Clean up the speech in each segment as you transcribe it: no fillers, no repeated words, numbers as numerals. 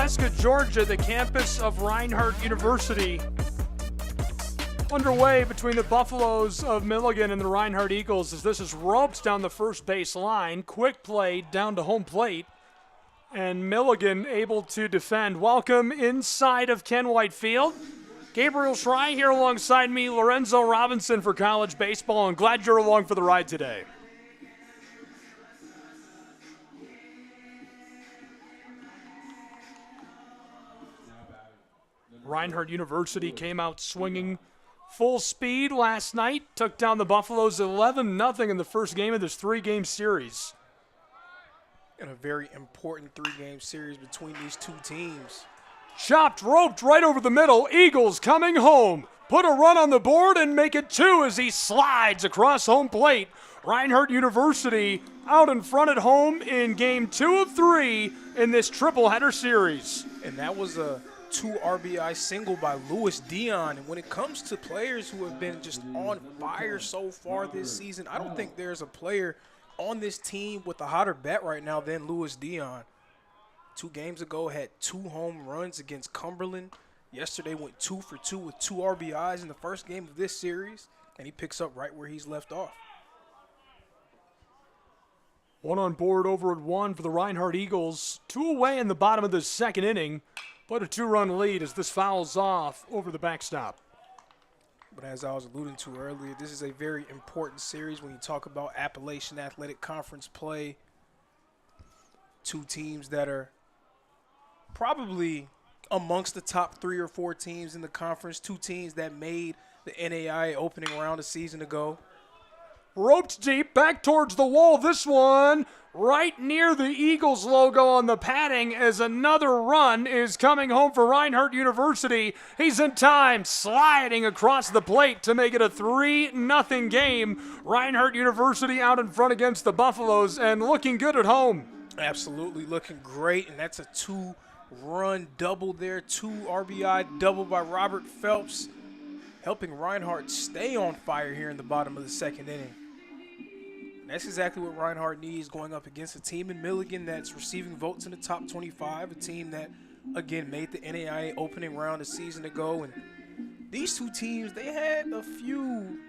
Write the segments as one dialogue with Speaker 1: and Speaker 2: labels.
Speaker 1: Wesca, Georgia, the campus of Reinhardt University. Underway between the Buffaloes of Milligan and the Reinhardt Eagles as this is roped down the first base line. Quick play down to home plate. And Milligan able to defend. Welcome inside of Ken White Field. Gabriel Schrei here alongside me, Lorenzo Robinson for college baseball, and glad you're along for the ride today. Reinhardt University came out swinging full speed last night, took down the Buffaloes 11-0 in the first game of this three-game series.
Speaker 2: And a very important three-game series between these two teams.
Speaker 1: Chopped, roped right over the middle. Eagles coming home. Put a run on the board and make it 2 as he slides across home plate. Reinhardt University out in front at home in game 2 of 3 in this triple-header series.
Speaker 2: And that was a 2 RBI single by Louis Dion. And when it comes to players who have been just on fire so far this season, I don't think there's a player on this team with a hotter bat right now than Louis Dion. 2 games ago had 2 home runs against Cumberland. Yesterday went 2 for 2 with 2 RBIs in the first game of this series, and he picks up right where he's left off.
Speaker 1: 1 on board over at 1 for the Reinhardt Eagles. 2 away in the bottom of the second inning, but a 2-run lead as this fouls off over the backstop.
Speaker 2: But as I was alluding to earlier, this is a very important series when you talk about Appalachian Athletic Conference play. 2 teams that are probably amongst the top 3 or 4 teams in the conference. 2 teams that made the NAIA opening round a season ago.
Speaker 1: Roped deep, back towards the wall. This one right near the Eagles logo on the padding as another run is coming home for Reinhardt University. He's in time, sliding across the plate to make it a 3-0 game. Reinhardt University out in front against the Buffaloes and looking good at home.
Speaker 2: Absolutely looking great, and that's a 2-run double there. 2 RBI double by Robert Phelps, helping Reinhardt stay on fire here in the bottom of the second inning. And that's exactly what Reinhardt needs going up against a team in Milligan that's receiving votes in the top 25, a team that, again, made the NAIA opening round a season ago. And these 2 teams, they had a few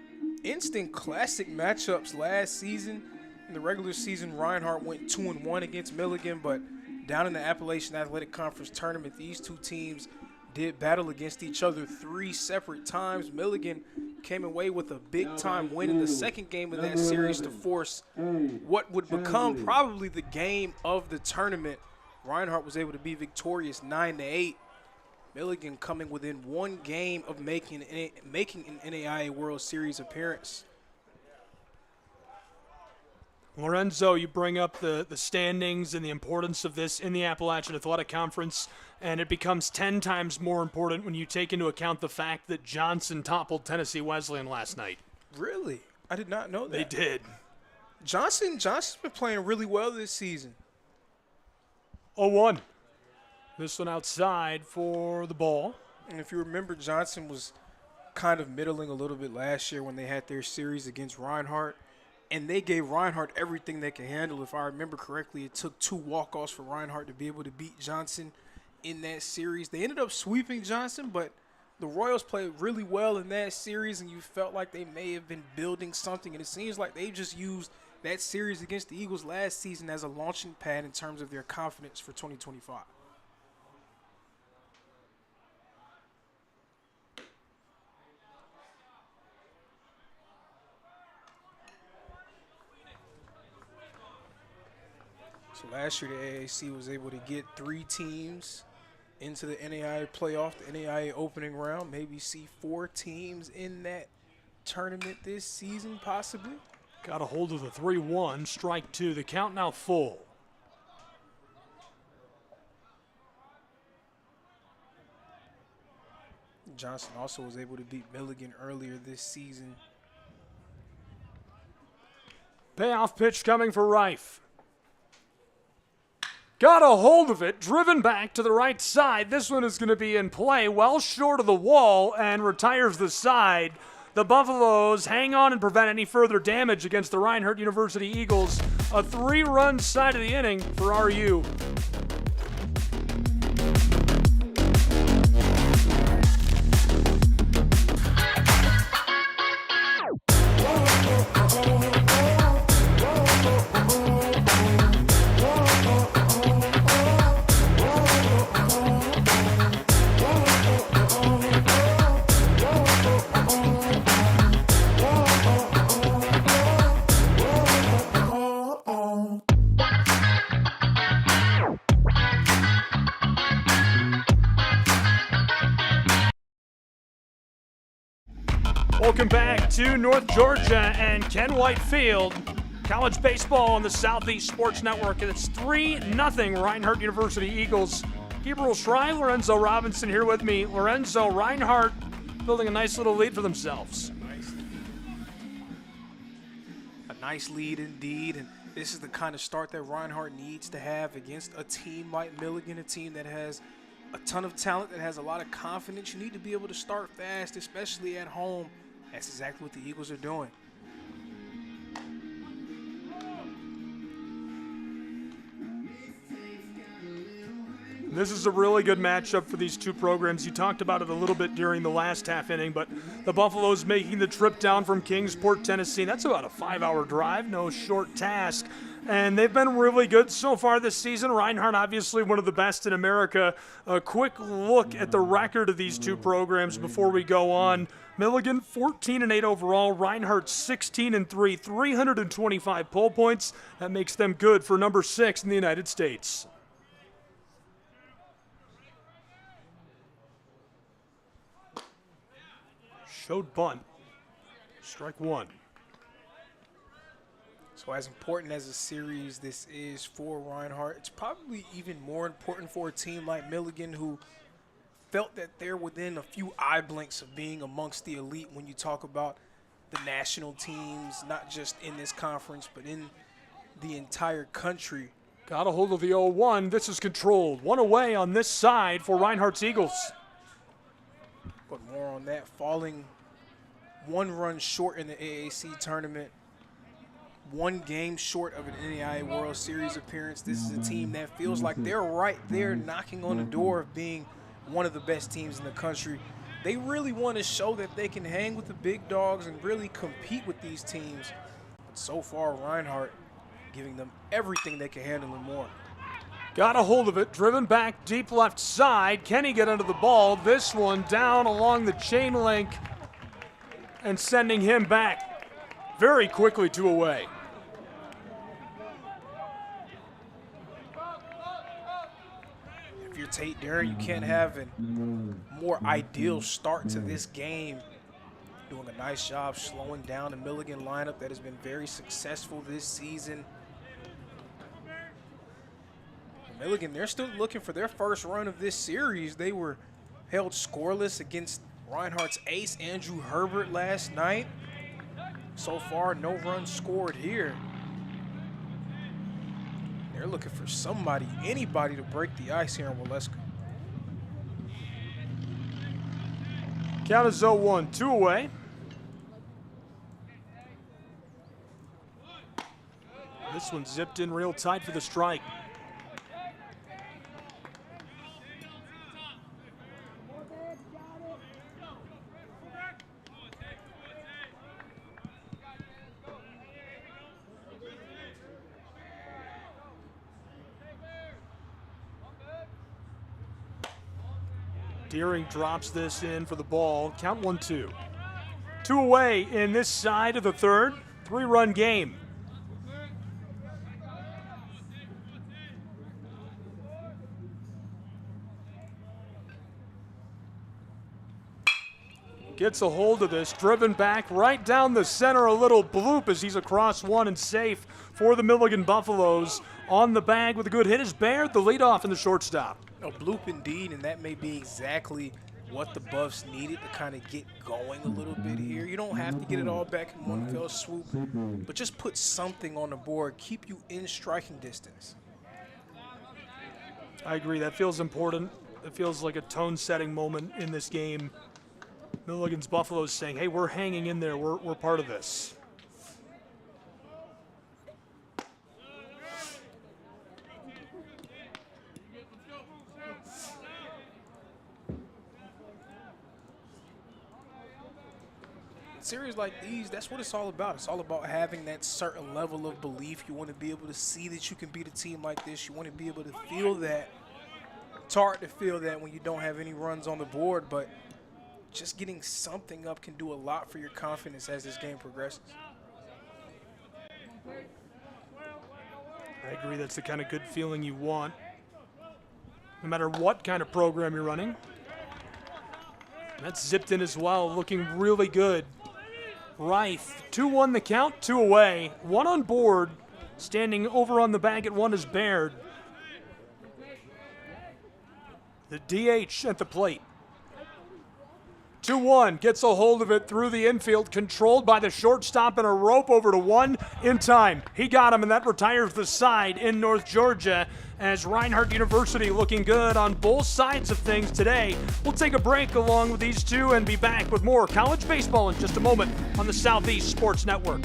Speaker 2: instant classic matchups last season. In the regular season, Reinhardt went 2-1 against Milligan, but down in the Appalachian Athletic Conference tournament, these 2 teams did battle against each other 3 separate times. Milligan came away with a big-time win in the second game of that series to force what would become probably the game of the tournament. Reinhardt was able to be victorious 9-8. Milligan coming within 1 game of making an NAIA World Series appearance.
Speaker 1: Lorenzo, you bring up the standings and the importance of this in the Appalachian Athletic Conference, and it becomes 10 times more important when you take into account the fact that Johnson toppled Tennessee Wesleyan last night.
Speaker 2: Really? I did not know that.
Speaker 1: They did.
Speaker 2: Johnson's been playing really well this season.
Speaker 1: 0-1. This one outside for the ball.
Speaker 2: And if you remember, Johnson was kind of middling a little bit last year when they had their series against Reinhardt. And they gave Reinhardt everything they could handle. If I remember correctly, it took 2 walk-offs for Reinhardt to be able to beat Johnson in that series. They ended up sweeping Johnson, but the Royals played really well in that series, and you felt like they may have been building something. And it seems like they just used that series against the Eagles last season as a launching pad in terms of their confidence for 2025. So last year, the AAC was able to get 3 teams into the NAIA playoff, the NAIA opening round, maybe see 4 teams in that tournament this season, possibly.
Speaker 1: Got a hold of the 3-1, strike 2, the count now full.
Speaker 2: Johnson also was able to beat Milligan earlier this season.
Speaker 1: Payoff pitch coming for Reif. Got a hold of it, driven back to the right side. This one is going to be in play, well short of the wall, and retires the side. The Buffaloes hang on and prevent any further damage against the Reinhardt University Eagles. A 3-run side of the inning for RU. Welcome back to North Georgia and Ken White Field. College baseball on the Southeast Sports Network. It's 3-0 Reinhardt University Eagles. Gabriel Schrei, Lorenzo Robinson here with me. Lorenzo, Reinhardt building a nice little lead for themselves.
Speaker 2: A nice lead indeed, and this is the kind of start that Reinhardt needs to have against a team like Milligan, a team that has a ton of talent, that has a lot of confidence. You need to be able to start fast, especially at home. That's exactly what the Eagles are doing.
Speaker 1: This is a really good matchup for these two programs. You talked about it a little bit during the last half inning, but the Buffaloes making the trip down from Kingsport, Tennessee. That's about a 5-hour drive, no short task. And they've been really good so far this season. Reinhardt, obviously one of the best in America. A quick look at the record of these two programs before we go on. Milligan 14-8 overall. Reinhardt 16-3, 325 poll points. That makes them good for number 6 in the United States. Showed bunt. Strike one.
Speaker 2: So as important as a series this is for Reinhardt, it's probably even more important for a team like Milligan, who felt that they're within a few eye blinks of being amongst the elite when you talk about the national teams, not just in this conference, but in the entire country.
Speaker 1: Got a hold of the 0-1. This is controlled. One away on this side for Reinhardt's Eagles.
Speaker 2: But more on that, falling one run short in the AAC tournament, one game short of an NCAA World Series appearance. This is a team that feels like they're right there knocking on the door of being one of the best teams in the country. They really want to show that they can hang with the big dogs and really compete with these teams. But so far, Reinhardt giving them everything they can handle and more.
Speaker 1: Got a hold of it, driven back deep left side. Can he get under the ball? This one down along the chain link and sending him back very quickly 2 away.
Speaker 2: If you're Tate Darren, you can't have a more ideal start to this game. Doing a nice job slowing down the Milligan lineup that has been very successful this season. Milligan, they're still looking for their first run of this series. They were held scoreless against Reinhardt's ace, Andrew Herbert, last night. So far, no runs scored here. They're looking for somebody, anybody to break the ice here in Waleska.
Speaker 1: Count is 0-1, 2 away. This one zipped in real tight for the strike. Deering drops this in for the ball. Count 1-2. 2 away in this side of the third. 3-run game. Gets a hold of this, driven back right down the center, a little bloop as he's across one and safe for the Milligan Buffaloes. On the bag with a good hit is Baird, the leadoff and the shortstop.
Speaker 2: A bloop indeed, and that may be exactly what the Buffs needed to kind of get going a little bit here. You don't have to get it all back in one fell swoop, but just put something on the board, keep you in striking distance.
Speaker 1: I agree, that feels important. It feels like a tone-setting moment in this game. Milligan's Buffaloes saying, hey, we're hanging in there, we're part of this.
Speaker 2: Series like these, that's what it's all about. It's all about having that certain level of belief. You want to be able to see that you can beat a team like this. You want to be able to feel that. It's hard to feel that when you don't have any runs on the board, but just getting something up can do a lot for your confidence as this game progresses.
Speaker 1: I agree, that's the kind of good feeling you want, no matter what kind of program you're running. And that's zipped in as well, looking really good. Reif, 2-1 the count, 2 away. 1 on board. Standing over on the bag at 1 is Baird. The DH at the plate. 2-1, gets a hold of it through the infield, controlled by the shortstop, and a rope over to 1 in time. He got him, and that retires the side in North Georgia as Reinhardt University looking good on both sides of things today. We'll take a break along with these two and be back with more college baseball in just a moment on the Southeast Sports Network.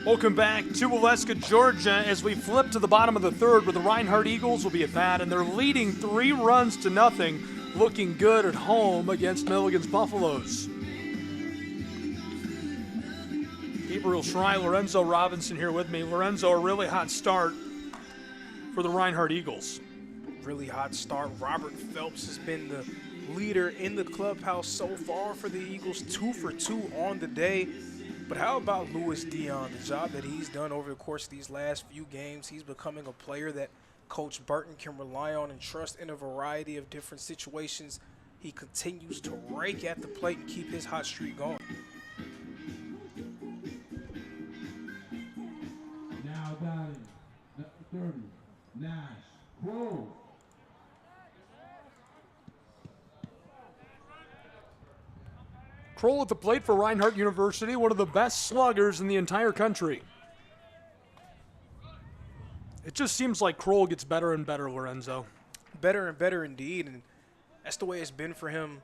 Speaker 1: Welcome back to Waleska, Georgia, as we flip to the bottom of the third where the Reinhardt Eagles will be at bat, and they're leading 3-0, looking good at home against Milligan's Buffaloes. Gabriel Schrei, Lorenzo Robinson here with me. Lorenzo, a really hot start for the Reinhardt Eagles.
Speaker 2: Really hot start. Robert Phelps has been the leader in the clubhouse so far for the Eagles, 2 for 2 on the day. But how about Louis Dion, the job that he's done over the course of these last few games? He's becoming a player that Coach Burton can rely on and trust in a variety of different situations. He continues to rake at the plate and keep his hot streak going.
Speaker 3: Now batting, number 30, Nash Crow.
Speaker 1: Kroll at the plate for Reinhardt University, one of the best sluggers in the entire country. It just seems like Kroll gets better and better, Lorenzo.
Speaker 2: Better and better indeed, and that's the way it's been for him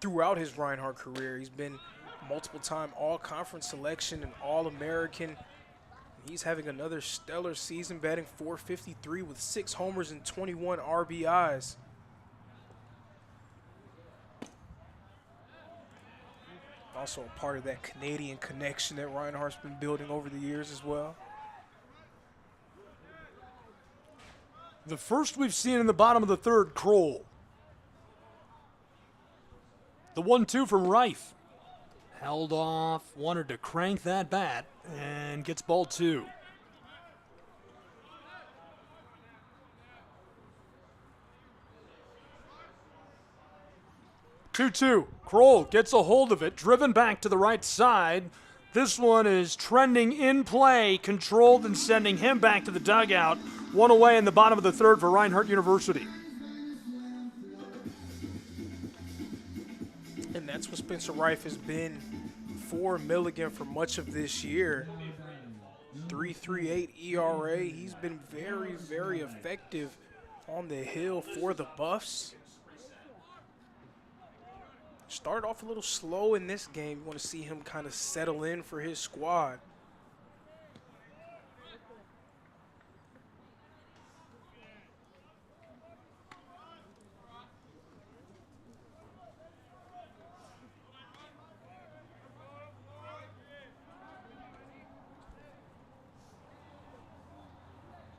Speaker 2: throughout his Reinhardt career. He's been multiple-time all-conference selection and All-American. He's having another stellar season, batting .453 with 6 homers and 21 RBIs. Also a part of that Canadian connection that Reinhardt's been building over the years as well.
Speaker 1: The first we've seen in the bottom of the third, Kroll. The 1-2 from Reif. Held off, wanted to crank that bat, and gets ball 2. Two. Kroll gets a hold of it, driven back to the right side. This one is trending in play, controlled and sending him back to the dugout. 1 away in the bottom of the third for Reinhardt University.
Speaker 2: And that's what Spencer Reif has been for Milligan for much of this year. 3.38 ERA. He's been very, very effective on the hill for the Buffs. Started off a little slow in this game. You want to see him kind of settle in for his squad.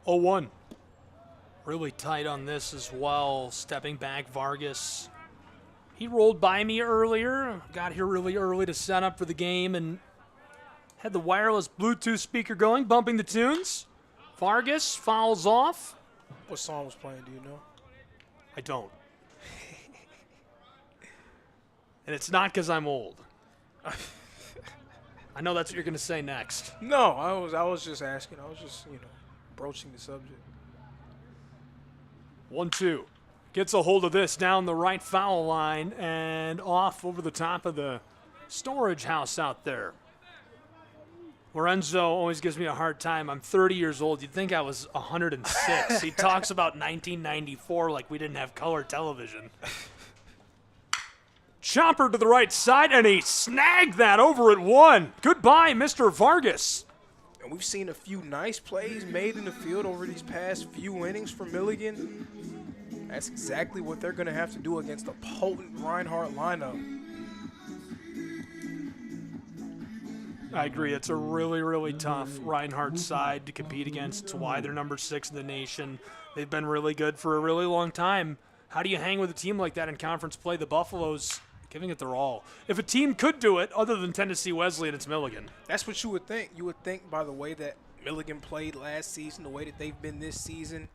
Speaker 1: Oh, 1. Really tight on this as well. Stepping back, Vargas. He rolled by me earlier, got here really early to set up for the game, and had the wireless Bluetooth speaker going, bumping the tunes. Vargas fouls off.
Speaker 2: What song was playing, do you know?
Speaker 1: I don't. And it's not because I'm old. I know that's what you're going to say next.
Speaker 2: No, I was just asking. I was just, broaching the subject.
Speaker 1: 1-2. Gets a hold of this down the right foul line and off over the top of the storage house out there. Lorenzo always gives me a hard time. I'm 30 years old. You'd think I was 106. He talks about 1994 like we didn't have color television. Chopper to the right side, and he snagged that over at 1. Goodbye, Mr. Vargas.
Speaker 2: And we've seen a few nice plays made in the field over these past few innings for Milligan. That's exactly what they're going to have to do against a potent Reinhardt lineup.
Speaker 1: I agree. It's a really, really tough Reinhardt side to compete against. It's why they're number 6 in the nation. They've been really good for a really long time. How do you hang with a team like that in conference play? The Buffaloes giving it their all. If a team could do it, other than Tennessee Wesleyan, it's Milligan.
Speaker 2: That's what you would think. You would think by the way that Milligan played last season, the way that they've been this season.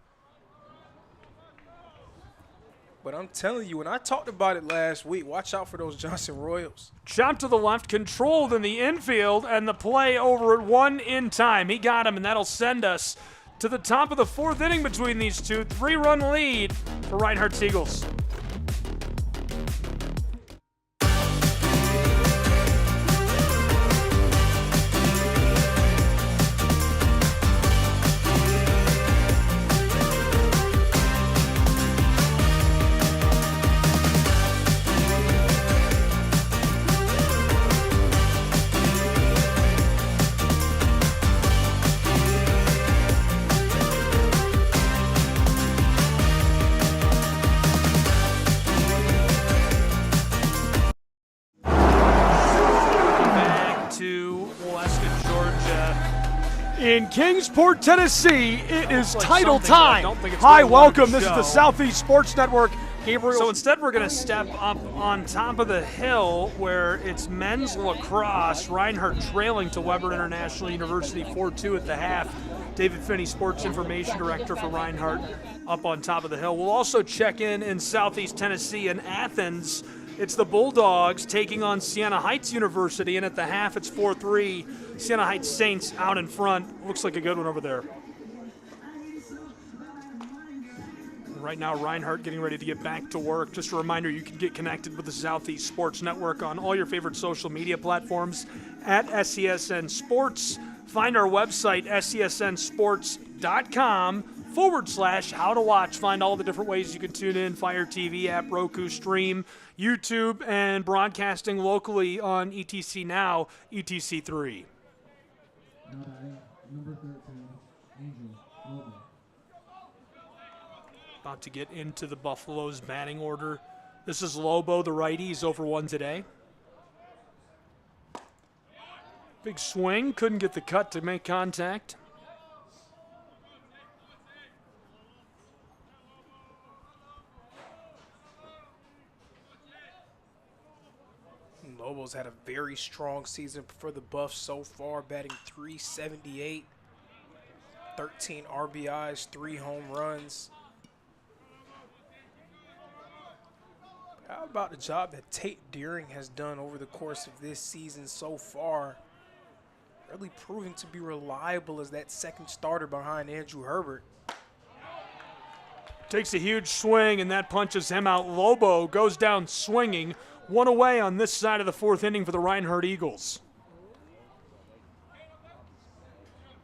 Speaker 2: But I'm telling you, when I talked about it last week, watch out for those Johnson Royals.
Speaker 1: Chop to the left, controlled in the infield, and the play over at 1 in time. He got him, and that'll send us to the top of the 4th inning between these two. 3-run lead for Reinhardt's Eagles. In Kingsport, Tennessee, it is title time. Hi, welcome. This is the Southeast Sports Network. Gabriel. So instead, we're going to step up on top of the hill where it's men's lacrosse. Reinhardt trailing to Weber International University 4-2 at the half. David Finney, Sports Information Director for Reinhardt, up on top of the hill. We'll also check in Southeast Tennessee in Athens. It's the Bulldogs taking on Siena Heights University, and at the half, it's 4-3. Siena Heights Saints out in front. Looks like a good one over there. Right now, Reinhardt getting ready to get back to work. Just a reminder, you can get connected with the Southeast Sports Network on all your favorite social media platforms at SESN Sports. Find our website, SESNsports.com/how to watch. Find all the different ways you can tune in, Fire TV app, Roku stream, YouTube, and broadcasting locally on ETC Now, ETC3.
Speaker 3: Number 13, Angel Logan.
Speaker 1: About to get into the Buffaloes batting order. This is Lobo, the righty. He's over 1 today. Big swing, couldn't get the cut to make contact.
Speaker 2: Lobo's had a very strong season for the Buffs so far, batting .378, 13 RBIs, 3 home runs. How about the job that Tate Deering has done over the course of this season so far? Really proving to be reliable as that second starter behind Andrew Herbert.
Speaker 1: Takes a huge swing, and that punches him out. Lobo goes down swinging. 1 away on this side of the 4th inning for the Reinhardt Eagles.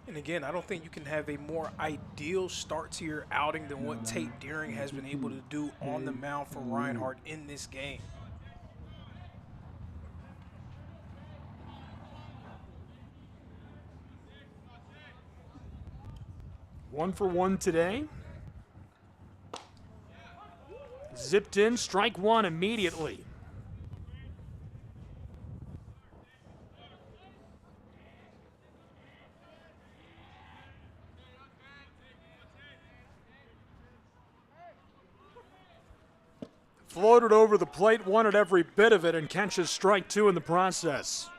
Speaker 2: And again, I don't think you can have a more ideal start to your outing than what Tate Deering has been able to do on the mound for Reinhardt in this game.
Speaker 1: One for 1 today. Zipped in, strike 1 immediately. Floated over the plate, wanted every bit of it, and catches strike 2 in the process.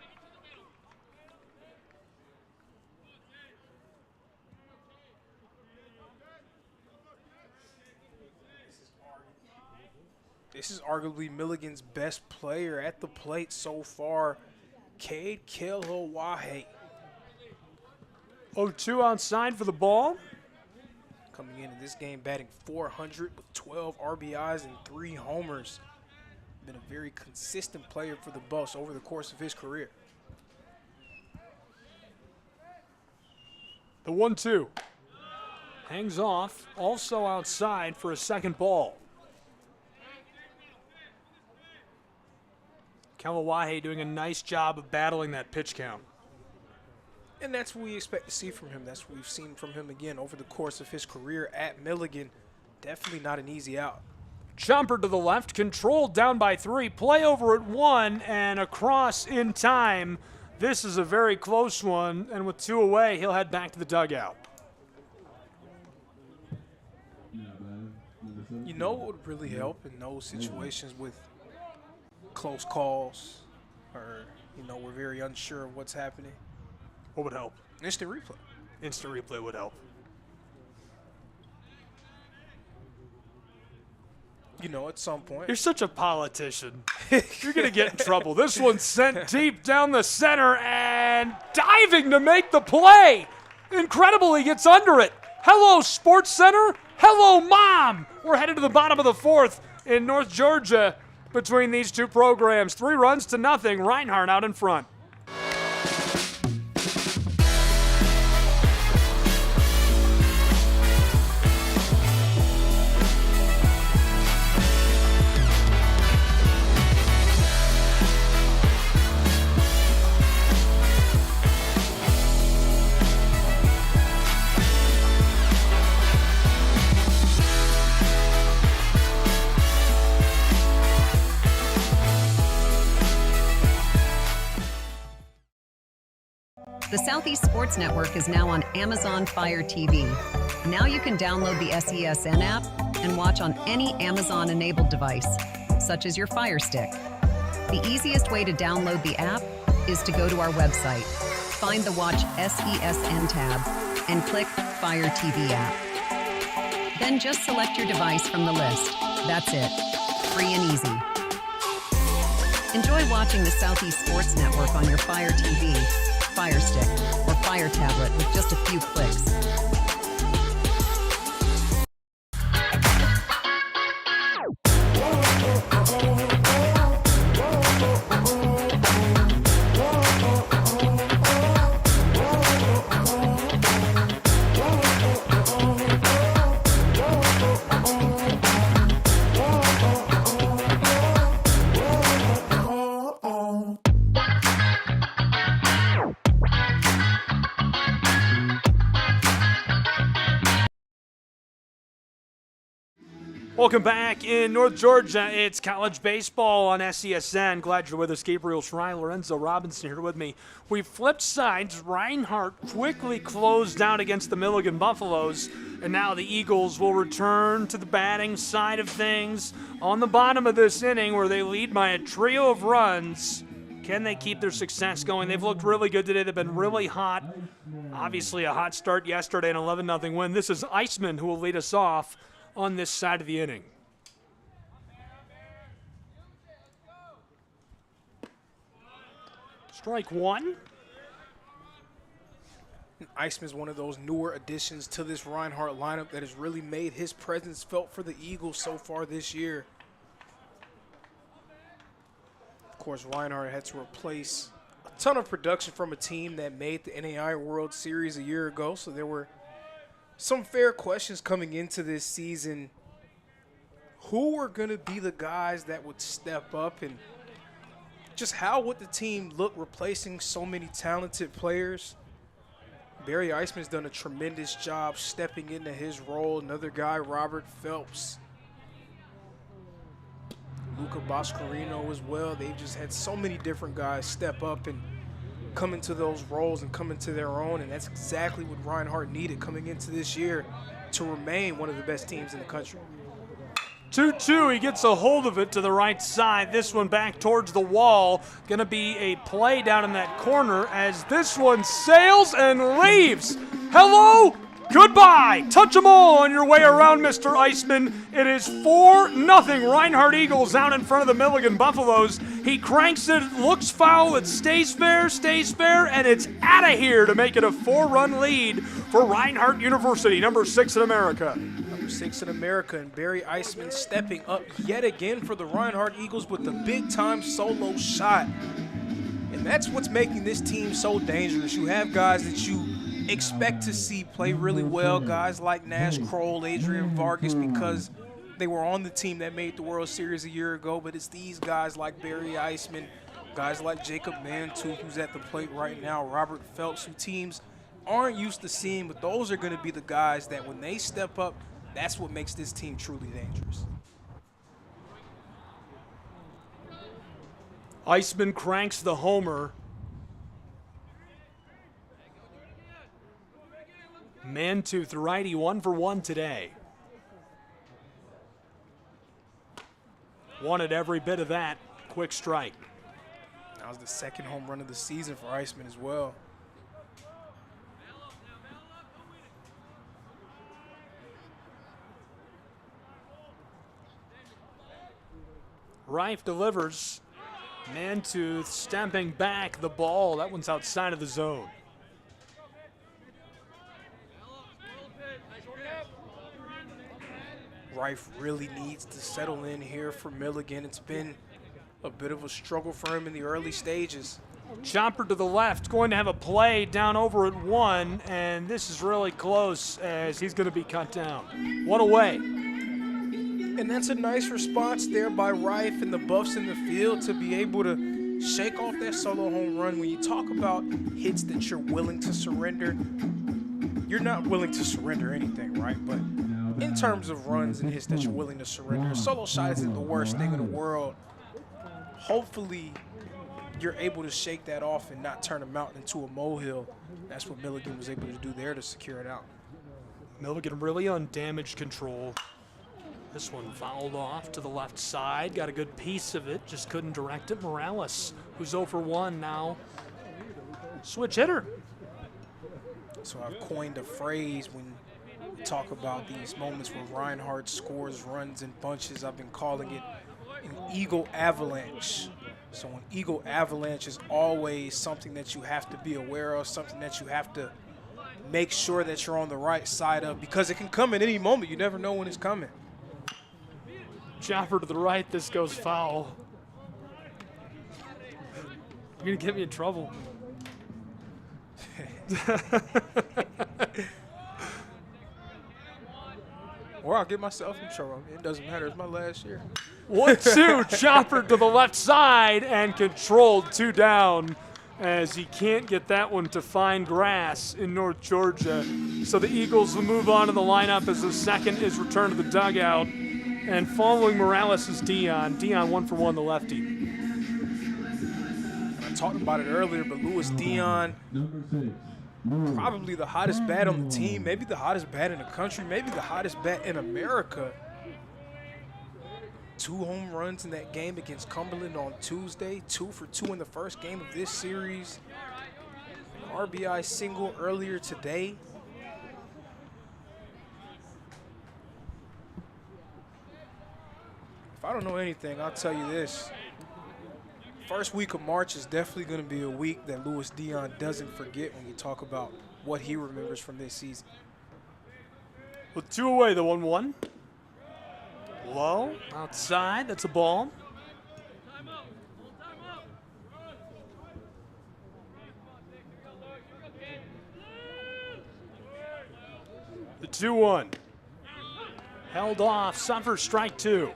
Speaker 2: This is arguably Milligan's best player at the plate so far, Cade Kilhowahe.
Speaker 1: 0-2 outside for the ball.
Speaker 2: Coming into this game batting .400 with 12 RBIs and 3 homers. Been a very consistent player for the Buffs over the course of his career.
Speaker 1: The 1-2. Hangs off, also outside for a second ball. Kilhowahe doing a nice job of battling that pitch count.
Speaker 2: And that's what we expect to see from him. That's what we've seen from him again over the course of his career at Milligan. Definitely not an easy out.
Speaker 1: Jumper to the left, controlled down by 3, play over at 1, and across in time. This is a very close one, and with 2 away, he'll head back to the dugout.
Speaker 2: You know what would really help in those situations with close calls or, we're very unsure of what's happening?
Speaker 1: What would help?
Speaker 2: Instant replay.
Speaker 1: Instant replay would help.
Speaker 2: At some point.
Speaker 1: You're such a politician. You're going to get in trouble. This one's sent deep down the center and diving to make the play. Incredible, he gets under it. Hello, Sports Center. Hello, Mom. We're headed to the bottom of the 4th in North Georgia between these two programs. 3 runs to nothing. Reinhardt out in front.
Speaker 4: The Southeast Sports Network is now on Amazon Fire TV. Now you can download the SESN app and watch on any Amazon-enabled device, such as your Fire Stick. The easiest way to download the app is to go to our website, find the Watch SESN tab, and click Fire TV app. Then just select your device from the list. That's it. Free and easy. Enjoy watching the Southeast Sports Network on your Fire TV, Fire Stick, or Fire tablet with just a few clicks.
Speaker 1: Welcome back in North Georgia. It's college baseball on SESN. Glad you're with us. Gabriel Schrein, Lorenzo Robinson here with me. We flipped sides. Reinhardt quickly closed out against the Milligan Buffaloes, and now the Eagles will return to the batting side of things on the bottom of this inning where they lead by a trio of runs. Can they keep their success going? They've looked really good today. They've been really hot. Obviously a hot start yesterday, an 11-0 win. This is Iceman who will lead us off on this side of the inning. Strike one.
Speaker 2: Iceman is one of those newer additions to this Reinhardt lineup that has really made his presence felt for the Eagles so far this year. Of course, Reinhardt had to replace a ton of production from a team that made the NAI World Series a year ago, so there were some fair questions coming into this season. Who were going to be the guys that would step up, and just how would the team look replacing so many talented players? Barry Iceman's done a tremendous job stepping into his role. Another guy, Robert Phelps. Luca Boscarino as well. They've just had so many different guys step up and come into those roles and come into their own, and that's exactly what Reinhardt needed coming into this year to remain one of the best teams in the country.
Speaker 1: 2-2, he gets a hold of it to the right side. This one back towards the wall. Gonna be a play down in that corner as this one sails and leaves. Hello, goodbye. Touch 'em all on your way around, Mr. Iceman. It is 4-0 Reinhardt Eagles out in front of the Milligan Buffaloes. He cranks it, looks foul, it stays fair, and it's out of here to make it a 4-run lead for Reinhardt University, number 6 in America.
Speaker 2: Number 6 in America, and Barry Iceman stepping up yet again for the Reinhardt Eagles with the big-time solo shot. And that's what's making this team so dangerous. You have guys that you expect to see play really well, guys like Nash Kroll, Adrian Vargas, because they were on the team that made the World Series a year ago, but it's these guys like Barry Iceman, guys like Jacob Mantu, who's at the plate right now, Robert Phelps, who teams aren't used to seeing, but those are going to be the guys that when they step up That's what makes this team truly dangerous.
Speaker 1: Iceman cranks the homer. Mantooth, righty, 1 for 1 today. Wanted every bit of that. Quick strike.
Speaker 2: That was the second home run of the season for Iceman as well.
Speaker 1: Reif delivers. Mantooth stamping back the ball. That one's outside of the zone.
Speaker 2: Reif really needs to settle in here for Milligan. It's been a bit of a struggle for him in the early stages.
Speaker 1: Chopper to the left, going to have a play down over at 1, and this is really close as he's going to be cut down. 1 away.
Speaker 2: And that's a nice response there by Reif and the Buffs in the field to be able to shake off that solo home run. When you talk about hits that you're willing to surrender, you're not willing to surrender anything, right? But in terms of runs and hits that you're willing to surrender, a solo shot isn't the worst thing in the world. Hopefully, you're able to shake that off and not turn a mountain into a molehill. That's what Milligan was able to do there to secure it out.
Speaker 1: Milligan really on damage control. This one fouled off to the left side. Got a good piece of it, just couldn't direct it. Morales, who's 0 for 1 now. Switch hitter.
Speaker 2: So I've coined a phrase when we talk about these moments where Reinhardt scores runs in bunches. I've been calling it an Eagle avalanche. So an Eagle avalanche is always something that you have to be aware of, something that you have to make sure that you're on the right side of, because it can come at any moment. You never know when it's coming.
Speaker 1: Chopper to the right, this goes foul. You're gonna get me in trouble.
Speaker 2: Or I'll get myself in trouble. It doesn't matter, it's my last year.
Speaker 1: 1-2, Chopper to the left side and controlled 2 down as he can't get that one to find grass in North Georgia. So the Eagles will move on to the lineup as the second is returned to the dugout. And following Morales is Dion. Dion 1 for 1, the lefty.
Speaker 2: I talked about it earlier, but Louis Dion, probably the hottest bat on the team, maybe the hottest bat in the country, maybe the hottest bat in America. 2 home runs in that game against Cumberland on Tuesday, 2 for 2 in the first game of this series. An RBI single earlier today. If I don't know anything, I'll tell you this. First week of March is definitely going to be a week that Louis Dion doesn't forget when you talk about what he remembers from this season.
Speaker 1: With 2 away, the 1-1. Low, outside, that's a ball. The 2-1. Held off, suffers strike 2.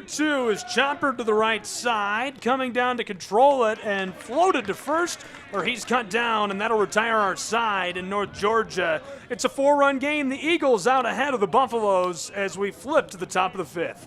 Speaker 1: Two is Chopper to the right side, coming down to control it and floated to first, where he's cut down, and that'll retire our side in North Georgia. It's a 4-run game. The Eagles out ahead of the Buffaloes as we flip to the top of the 5th.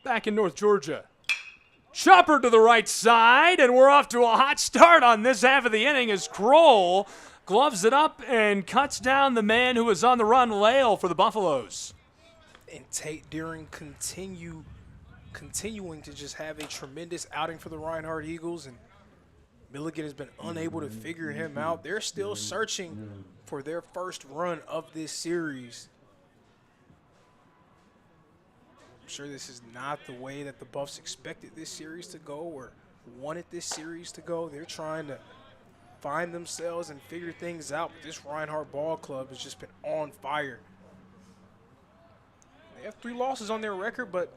Speaker 1: Back in North Georgia. Chopper to the right side, and we're off to a hot start on this half of the inning as Kroll gloves it up and cuts down the man who was on the run, Lale, for the Buffaloes.
Speaker 2: And Tate Deering continuing to just have a tremendous outing for the Reinhardt Eagles, and Milligan has been unable to figure him out. They're still searching for their first run of this series. I'm sure this is not the way that the Buffs expected this series to go or wanted this series to go. They're trying to find themselves and figure things out, but this Reinhardt ball club has just been on fire. They have 3 losses on their record, but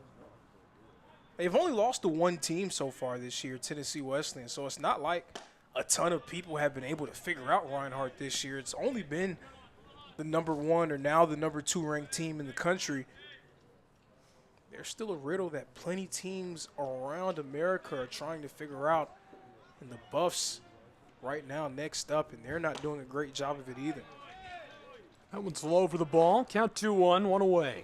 Speaker 2: they've only lost to one team so far this year, Tennessee Wesleyan. So it's not like a ton of people have been able to figure out Reinhardt this year. It's only been the #1 or now the #2 ranked team in the country. There's still a riddle that plenty teams around America are trying to figure out. And the Buffs right now next up, and they're not doing a great job of it either.
Speaker 1: That one's low for the ball. Count 2-1, one away.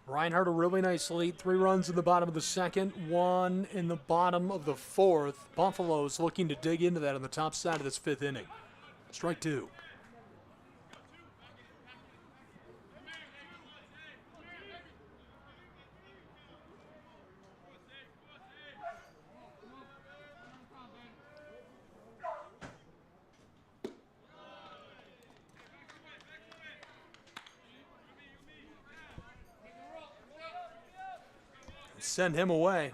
Speaker 1: Reinhardt a really nice lead. 3 runs in the bottom of the second, 1 in the bottom of the fourth. Buffalo's looking to dig into that on the top side of this 5th inning. Strike 2. Send him away.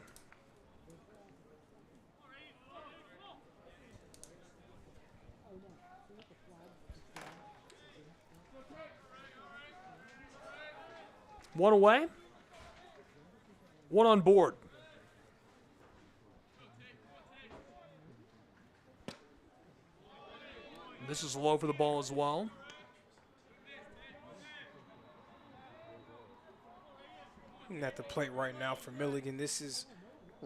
Speaker 1: One away. One on board. This is low for the ball as well.
Speaker 2: At the plate right now for Milligan, this is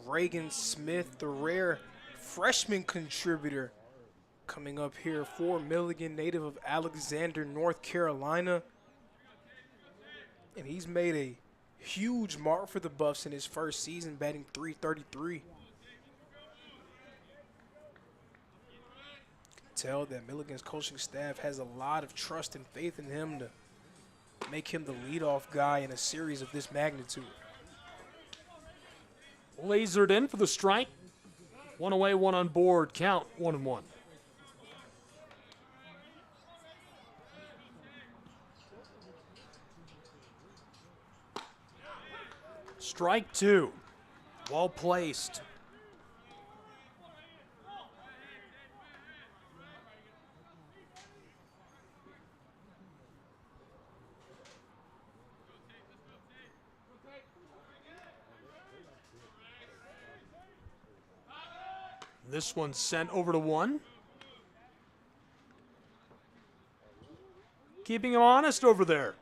Speaker 2: Reagan Smith, the rare freshman contributor, coming up here for Milligan, native of Alexander, North Carolina. And he's made a huge mark for the Buffs in his first season, batting .333. You can tell that Milligan's coaching staff has a lot of trust and faith in him to make him the leadoff guy in a series of this magnitude.
Speaker 1: Lasered in for the strike. One away, one on board. Count 1-1. Strike 2. Well placed. This one's sent over to 1. Keeping him honest over there.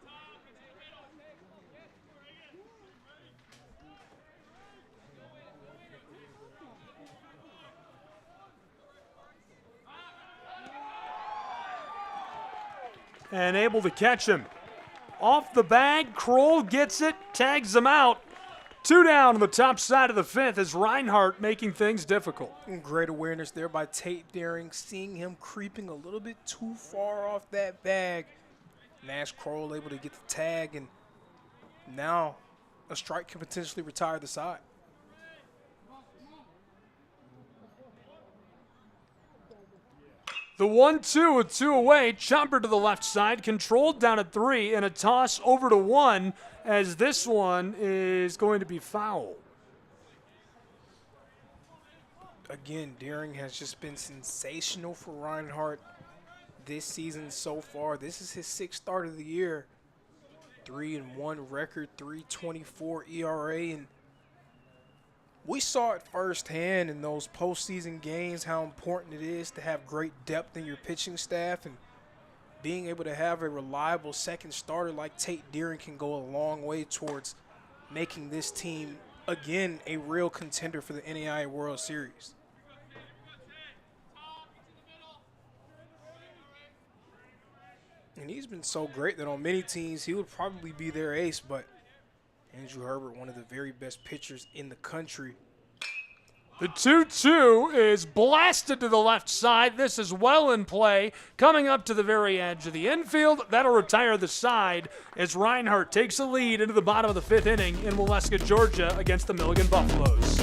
Speaker 1: And able to catch him. Off the bag, Kroll gets it, tags him out. 2 down on the top side of the 5th as Reinhardt making things difficult.
Speaker 2: Great awareness there by Tate Deering, seeing him creeping a little bit too far off that bag. Nash Kroll able to get the tag, and now a strike can potentially retire the side.
Speaker 1: The 1-2 with 2 away. Chopper to the left side, controlled down at 3, and a toss over to 1 as this one is going to be foul.
Speaker 2: Again, Deering has just been sensational for Reinhardt this season so far. This is his 6th start of the year. 3-1 record, 3.24 ERA, and we saw it firsthand in those postseason games how important it is to have great depth in your pitching staff, and being able to have a reliable second starter like Tate Deering can go a long way towards making this team, again, a real contender for the NAIA World Series. And he's been so great that on many teams he would probably be their ace, but Andrew Herbert, one of the very best pitchers in the country.
Speaker 1: The 2-2 is blasted to the left side. This is well in play, coming up to the very edge of the infield. That'll retire the side as Reinhardt takes a lead into the bottom of the 5th inning in Waleska, Georgia against the Milligan Buffaloes.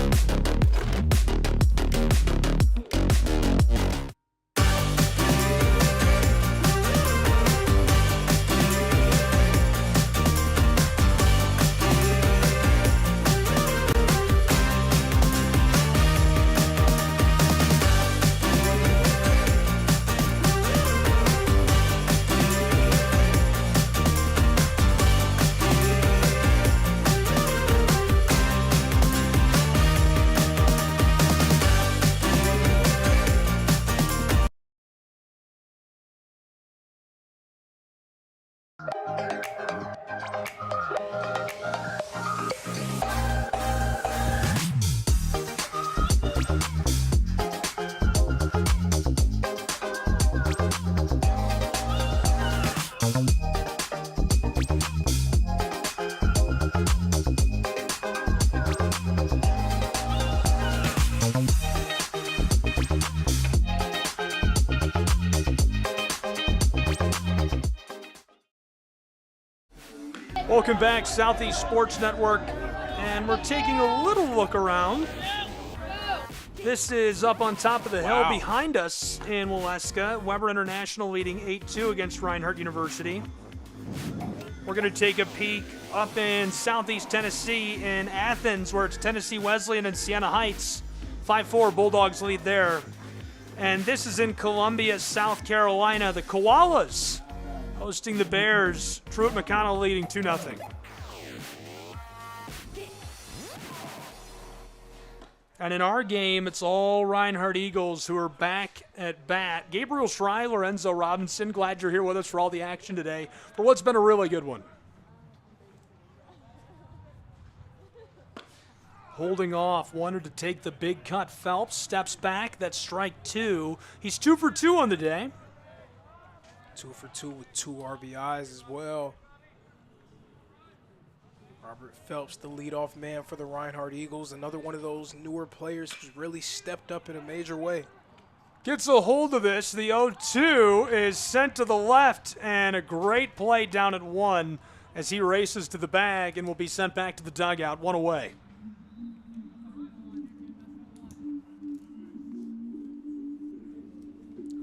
Speaker 1: Welcome back, Southeast Sports Network, and we're taking a little look around. This is up on top of the hill behind us in Waleska. Weber International leading 8-2 against Reinhardt University. We're going to take a peek up in Southeast Tennessee in Athens, where it's Tennessee Wesleyan and Siena Heights. 5-4 Bulldogs lead there. And this is in Columbia, South Carolina. The Koalas hosting the Bears. Truett McConnell leading 2-0. And in our game, it's all Reinhardt Eagles who are back at bat. Gabriel Schreiler, Enzo Robinson, glad you're here with us for all the action today for what's been a really good one. Holding off, wanted to take the big cut. Phelps steps back. That's strike 2. He's 2 for 2 on the day.
Speaker 2: 2 for 2 with 2 RBIs as well. Robert Phelps, the leadoff man for the Reinhardt Eagles, another one of those newer players who's really stepped up in a major way.
Speaker 1: Gets a hold of this. The 0-2 is sent to the left, and a great play down at 1 as he races to the bag and will be sent back to the dugout, 1 away.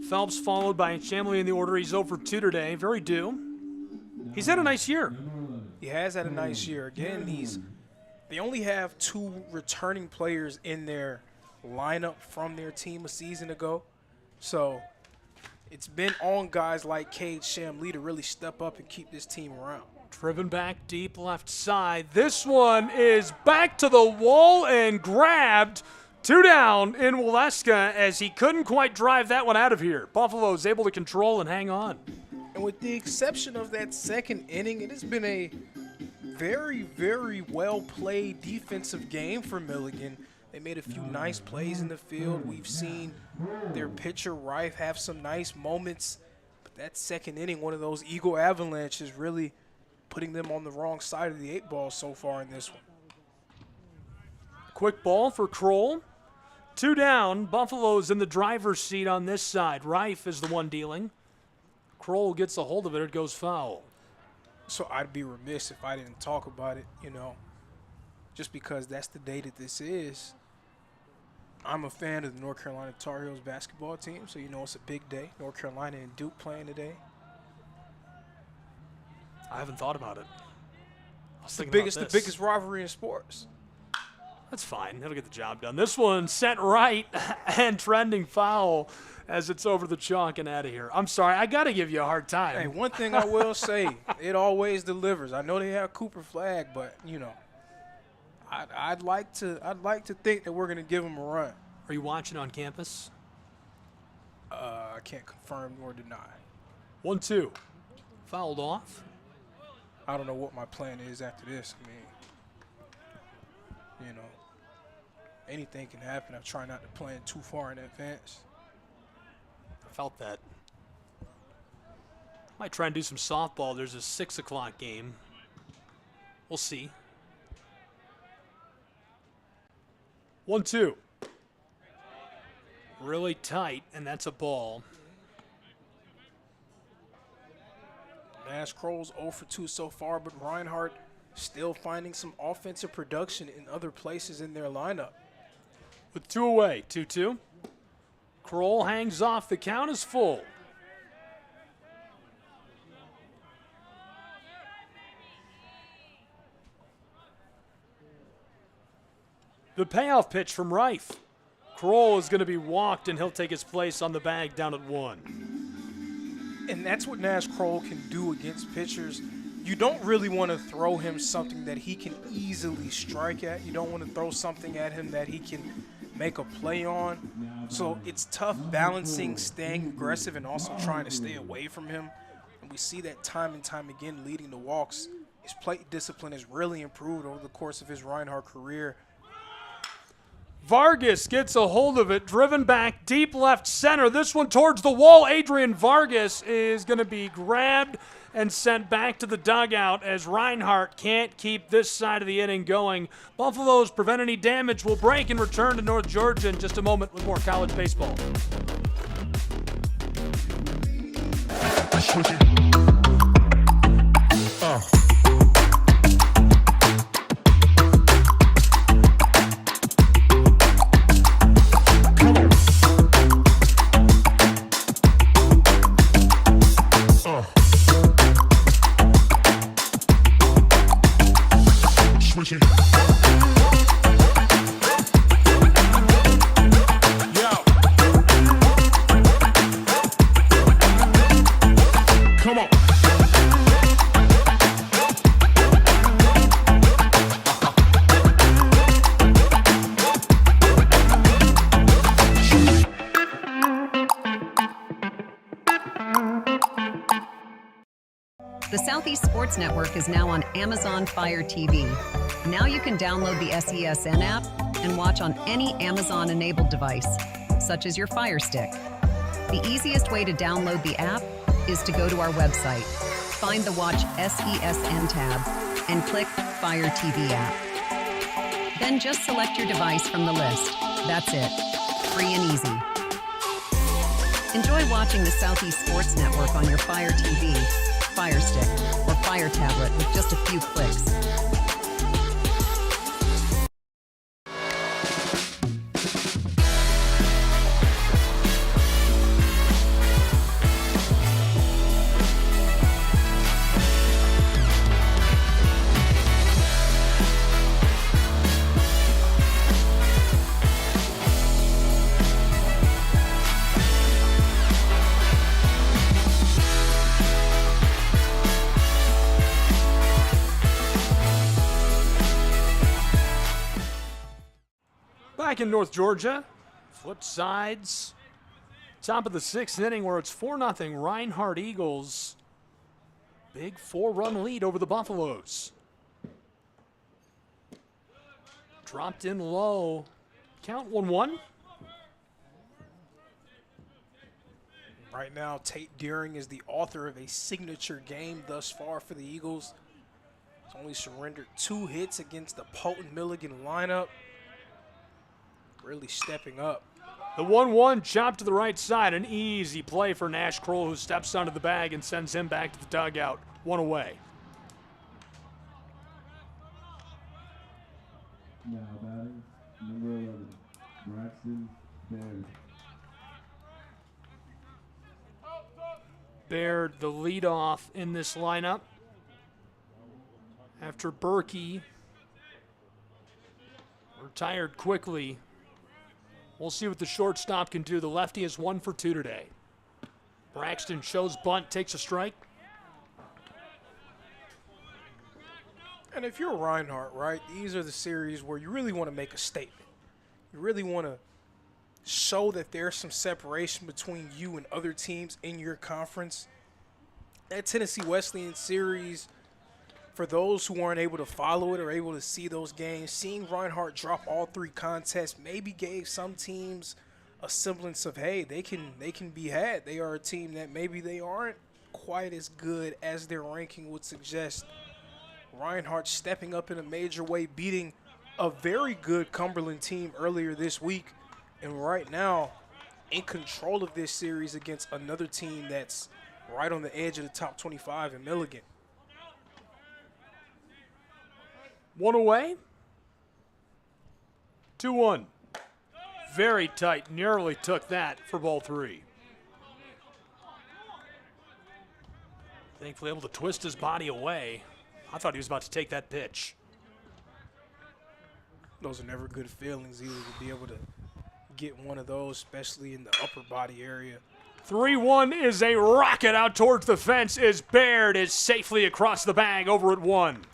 Speaker 1: Phelps followed by Chamberlain in the order. He's 0 for 2 today. Very due. He's had a nice year.
Speaker 2: He has had a nice year. Again, they only have 2 returning players in their lineup from their team a season ago. So it's been on guys like Cade Shamlee to really step up and keep this team around.
Speaker 1: Driven back deep left side. This one is back to the wall and grabbed. 2 down in Waleska as he couldn't quite drive that one out of here. Buffalo's able to control and hang on.
Speaker 2: And with the exception of that second inning, it has been a very, very well-played defensive game for Milligan. They made a few nice plays in the field. We've seen their pitcher, Rife, have some nice moments. But that second inning, one of those Eagle avalanches, really putting them on the wrong side of the 8 ball so far in this one.
Speaker 1: Quick ball for Kroll. 2 down. Buffalo's in the driver's seat on this side. Rife is the one dealing. Kroll gets a hold of it. It goes foul.
Speaker 2: So I'd be remiss if I didn't talk about it, you know, just because that's the day that this is. I'm a fan of the North Carolina Tar Heels basketball team, so you know it's a big day. North Carolina and Duke playing today.
Speaker 1: I haven't thought about it.
Speaker 2: It's the biggest rivalry in sports.
Speaker 1: That's fine. It'll get the job done. This one sent right and trending foul as it's over the chalk and out of here. I'm sorry. I got to give you a hard time.
Speaker 2: Hey, one thing I will say, it always delivers. I know they have Cooper Flag, but, you know, I'd like to think that we're going to give them a run.
Speaker 1: Are you watching on campus?
Speaker 2: I can't confirm nor deny.
Speaker 1: 1-2. Fouled off.
Speaker 2: I don't know what my plan is after this. I mean, you know, anything can happen. I try not to plan too far in advance.
Speaker 1: I felt that. Might try and do some softball. There's a 6 o'clock game. We'll see. 1-2. Really tight, and that's a ball.
Speaker 2: Nash Kroll's 0 for 2 so far, but Reinhardt still finding some offensive production in other places in their lineup.
Speaker 1: With 2 away, 2-2. Kroll hangs off. The count is full. The payoff pitch from Reif. Kroll is going to be walked, and he'll take his place on the bag down at 1.
Speaker 2: And that's what Nash Kroll can do against pitchers. You don't really want to throw him something that he can easily strike at. You don't want to throw something at him that he can make a play on. So it's tough balancing, staying aggressive, and also trying to stay away from him. And we see that time and time again leading to walks. His plate discipline has really improved over the course of his Reinhardt career.
Speaker 1: Vargas gets a hold of it, driven back deep left center. This one towards the wall. Adrian Vargas is going to be grabbed and sent back to the dugout as Reinhardt can't keep this side of the inning going. Buffaloes prevent any damage. Will break and return to North Georgia in just a moment with more college baseball.
Speaker 4: The Southeast Sports Network is now on Amazon Fire TV. Now you can download the SESN app and watch on any Amazon-enabled device, such as your Fire Stick. The easiest way to download the app is to go to our website, find the Watch SESN tab, and click Fire TV app. Then just select your device from the list. That's it. Free and easy. Enjoy watching the Southeast Sports Network on your Fire TV, Fire Stick, or Fire Tablet with just a few clicks.
Speaker 1: Back in North Georgia, flip sides, top of the 6th inning where it's 4-0 Reinhardt Eagles. Big 4-run lead over the Buffaloes. Dropped in low. Count 1-1.
Speaker 2: Right now, Tate Deering is the author of a signature game thus far for the Eagles. He's only surrendered 2 hits against the potent Milligan lineup. Really stepping up.
Speaker 1: The 1-1 chopped to the right side. An easy play for Nash Kroll, who steps onto the bag and sends him back to the dugout. 1 away.
Speaker 3: Now batting, number 11, Braxton Baird.
Speaker 1: Baird, the leadoff in this lineup. After Berkey retired quickly. We'll see what the shortstop can do. The lefty is 1 for 2 today. Braxton shows bunt, takes a strike.
Speaker 2: And if you're Reinhardt, right, these are the series where you really want to make a statement. You really want to show that there's some separation between you and other teams in your conference. That Tennessee Wesleyan series, for those who weren't able to follow it or able to see those games, seeing Reinhardt drop all 3 contests maybe gave some teams a semblance of, hey, they can be had. They are a team that maybe they aren't quite as good as their ranking would suggest. Reinhardt stepping up in a major way, beating a very good Cumberland team earlier this week, and right now in control of this series against another team that's right on the edge of the top 25 in Milligan.
Speaker 1: 1 away. 2-1. Very tight, nearly took that for ball 3. Thankfully able to twist his body away. I thought he was about to take that pitch.
Speaker 2: Those are never good feelings either, to be able to get one of those, especially in the upper body area.
Speaker 1: 3-1 is a rocket out towards the fence as Baird is safely across the bag over at 1.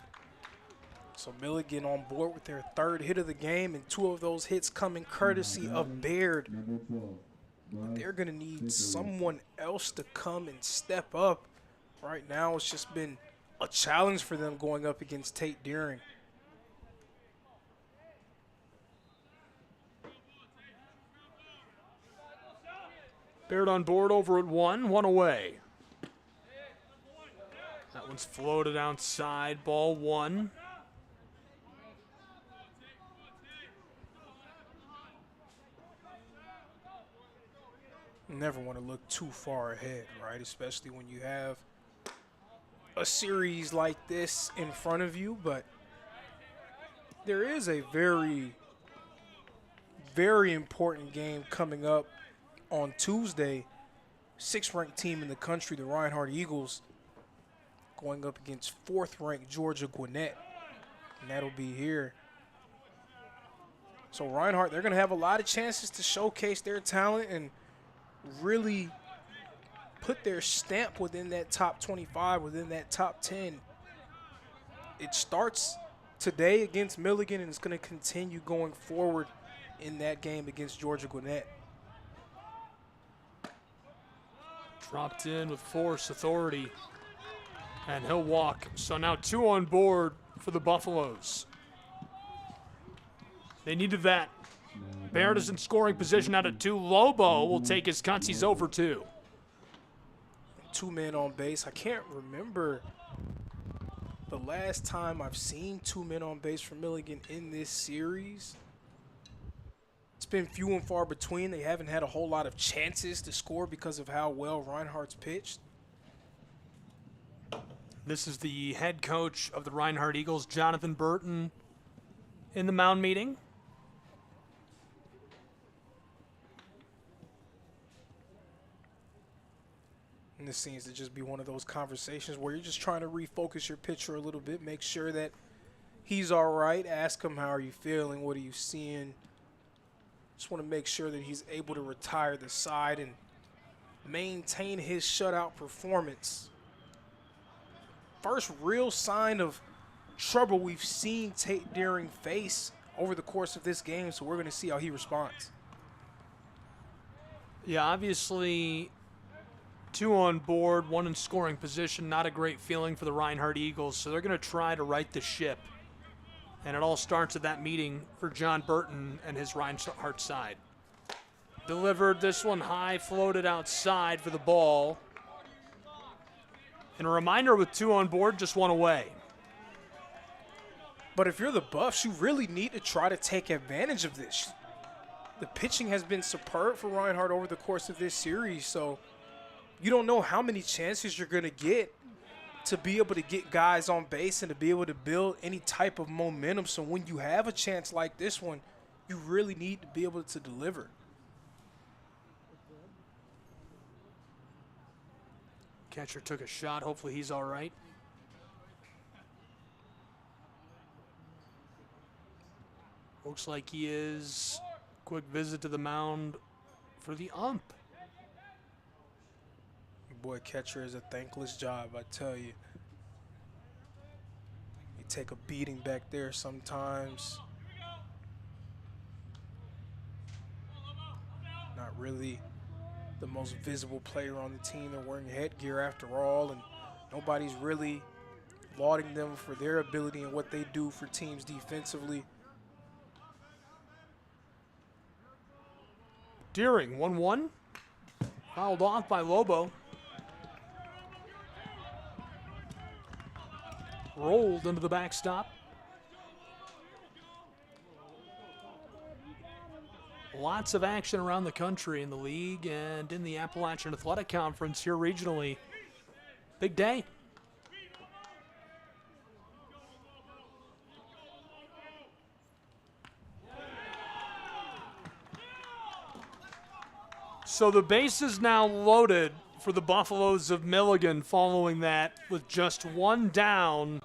Speaker 2: So Milligan on board with their 3rd hit of the game, and 2 of those hits coming courtesy of Baird.
Speaker 3: Number 12,
Speaker 2: But they're going to need someone else to come and step up. Right now it's just been a challenge for them going up against Tate Deering.
Speaker 1: Baird on board over at 1 away. That one's floated outside, ball 1.
Speaker 2: Never want to look too far ahead, right? Especially when you have a series like this in front of you, but there is a very, very important game coming up on Tuesday. 6th-ranked team in the country, the Reinhardt Eagles, going up against 4th-ranked Georgia Gwinnett, and that'll be here. So Reinhardt, they're going to have a lot of chances to showcase their talent and really put their stamp within that top 25, within that top 10. It starts today against Milligan, and it's going to continue going forward in that game against Georgia Gwinnett.
Speaker 1: Dropped in with force, authority, and he'll walk. So now 2 on board for the Buffaloes. They needed that. Baird is in scoring position out at 2. Lobo will take his cuts. He's over 2.
Speaker 2: 2 men on base. I can't remember the last time I've seen 2 men on base for Milligan in this series. It's been few and far between. They haven't had a whole lot of chances to score because of how well Reinhardt's pitched.
Speaker 1: This is the head coach of the Reinhardt Eagles, Jonathan Burton, in the mound meeting.
Speaker 2: And this seems to just be one of those conversations where you're just trying to refocus your pitcher a little bit, make sure that he's all right. Ask him, how are you feeling? What are you seeing? Just want to make sure that he's able to retire the side and maintain his shutout performance. First real sign of trouble we've seen Tate Deering face over the course of this game, so we're going to see how he responds.
Speaker 1: Yeah, obviously 2 on board, 1 in scoring position. Not a great feeling for the Reinhardt Eagles, so they're going to try to right the ship. And it all starts at that meeting for John Burton and his Reinhardt side. Delivered this one high, floated outside for the ball. And a reminder, with 2 on board, just 1 away.
Speaker 2: But if you're the Buffs, you really need to try to take advantage of this. The pitching has been superb for Reinhardt over the course of this series, so you don't know how many chances you're going to get to be able to get guys on base and to be able to build any type of momentum. So when you have a chance like this one, you really need to be able to deliver.
Speaker 1: Catcher took a shot. Hopefully he's all right. Looks like he is. Quick visit to the mound for the ump.
Speaker 2: Boy, catcher is a thankless job, I tell you. You take a beating back there sometimes. Not really the most visible player on the team. They're wearing headgear after all, and nobody's really lauding them for their ability and what they do for teams defensively.
Speaker 1: Deering, 1-1. Fouled off by Lobo. Rolled into the backstop. Lots of action around the country in the league and in the Appalachian Athletic Conference here regionally. Big day. So the base is now loaded for the Buffaloes of Milligan following that with just one down.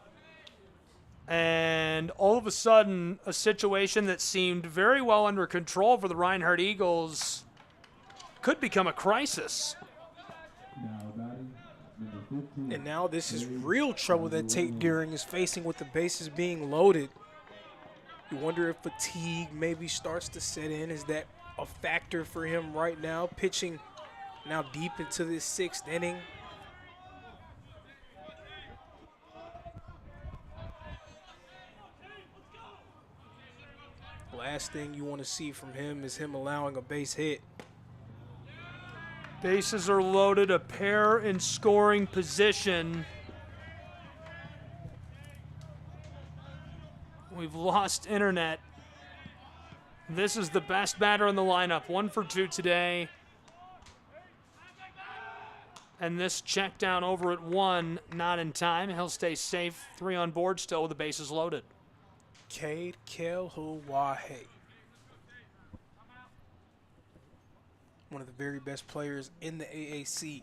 Speaker 1: And all of a sudden, a situation that seemed very well under control for the Reinhardt Eagles could become a crisis.
Speaker 2: And now this is real trouble that Tate Deering is facing with the bases being loaded. You wonder if fatigue maybe starts to set in. Is that a factor for him right now, pitching now deep into this 6th inning? Last thing you want to see from him is him allowing a base hit.
Speaker 1: Bases are loaded, a pair in scoring position. We've lost internet. This is the best batter in the lineup. 1 for 2 today. And this check down over at 1, not in time. He'll stay safe. 3 on board still with the bases loaded.
Speaker 2: Cade Kelhuwahe. One of the very best players in the AAC.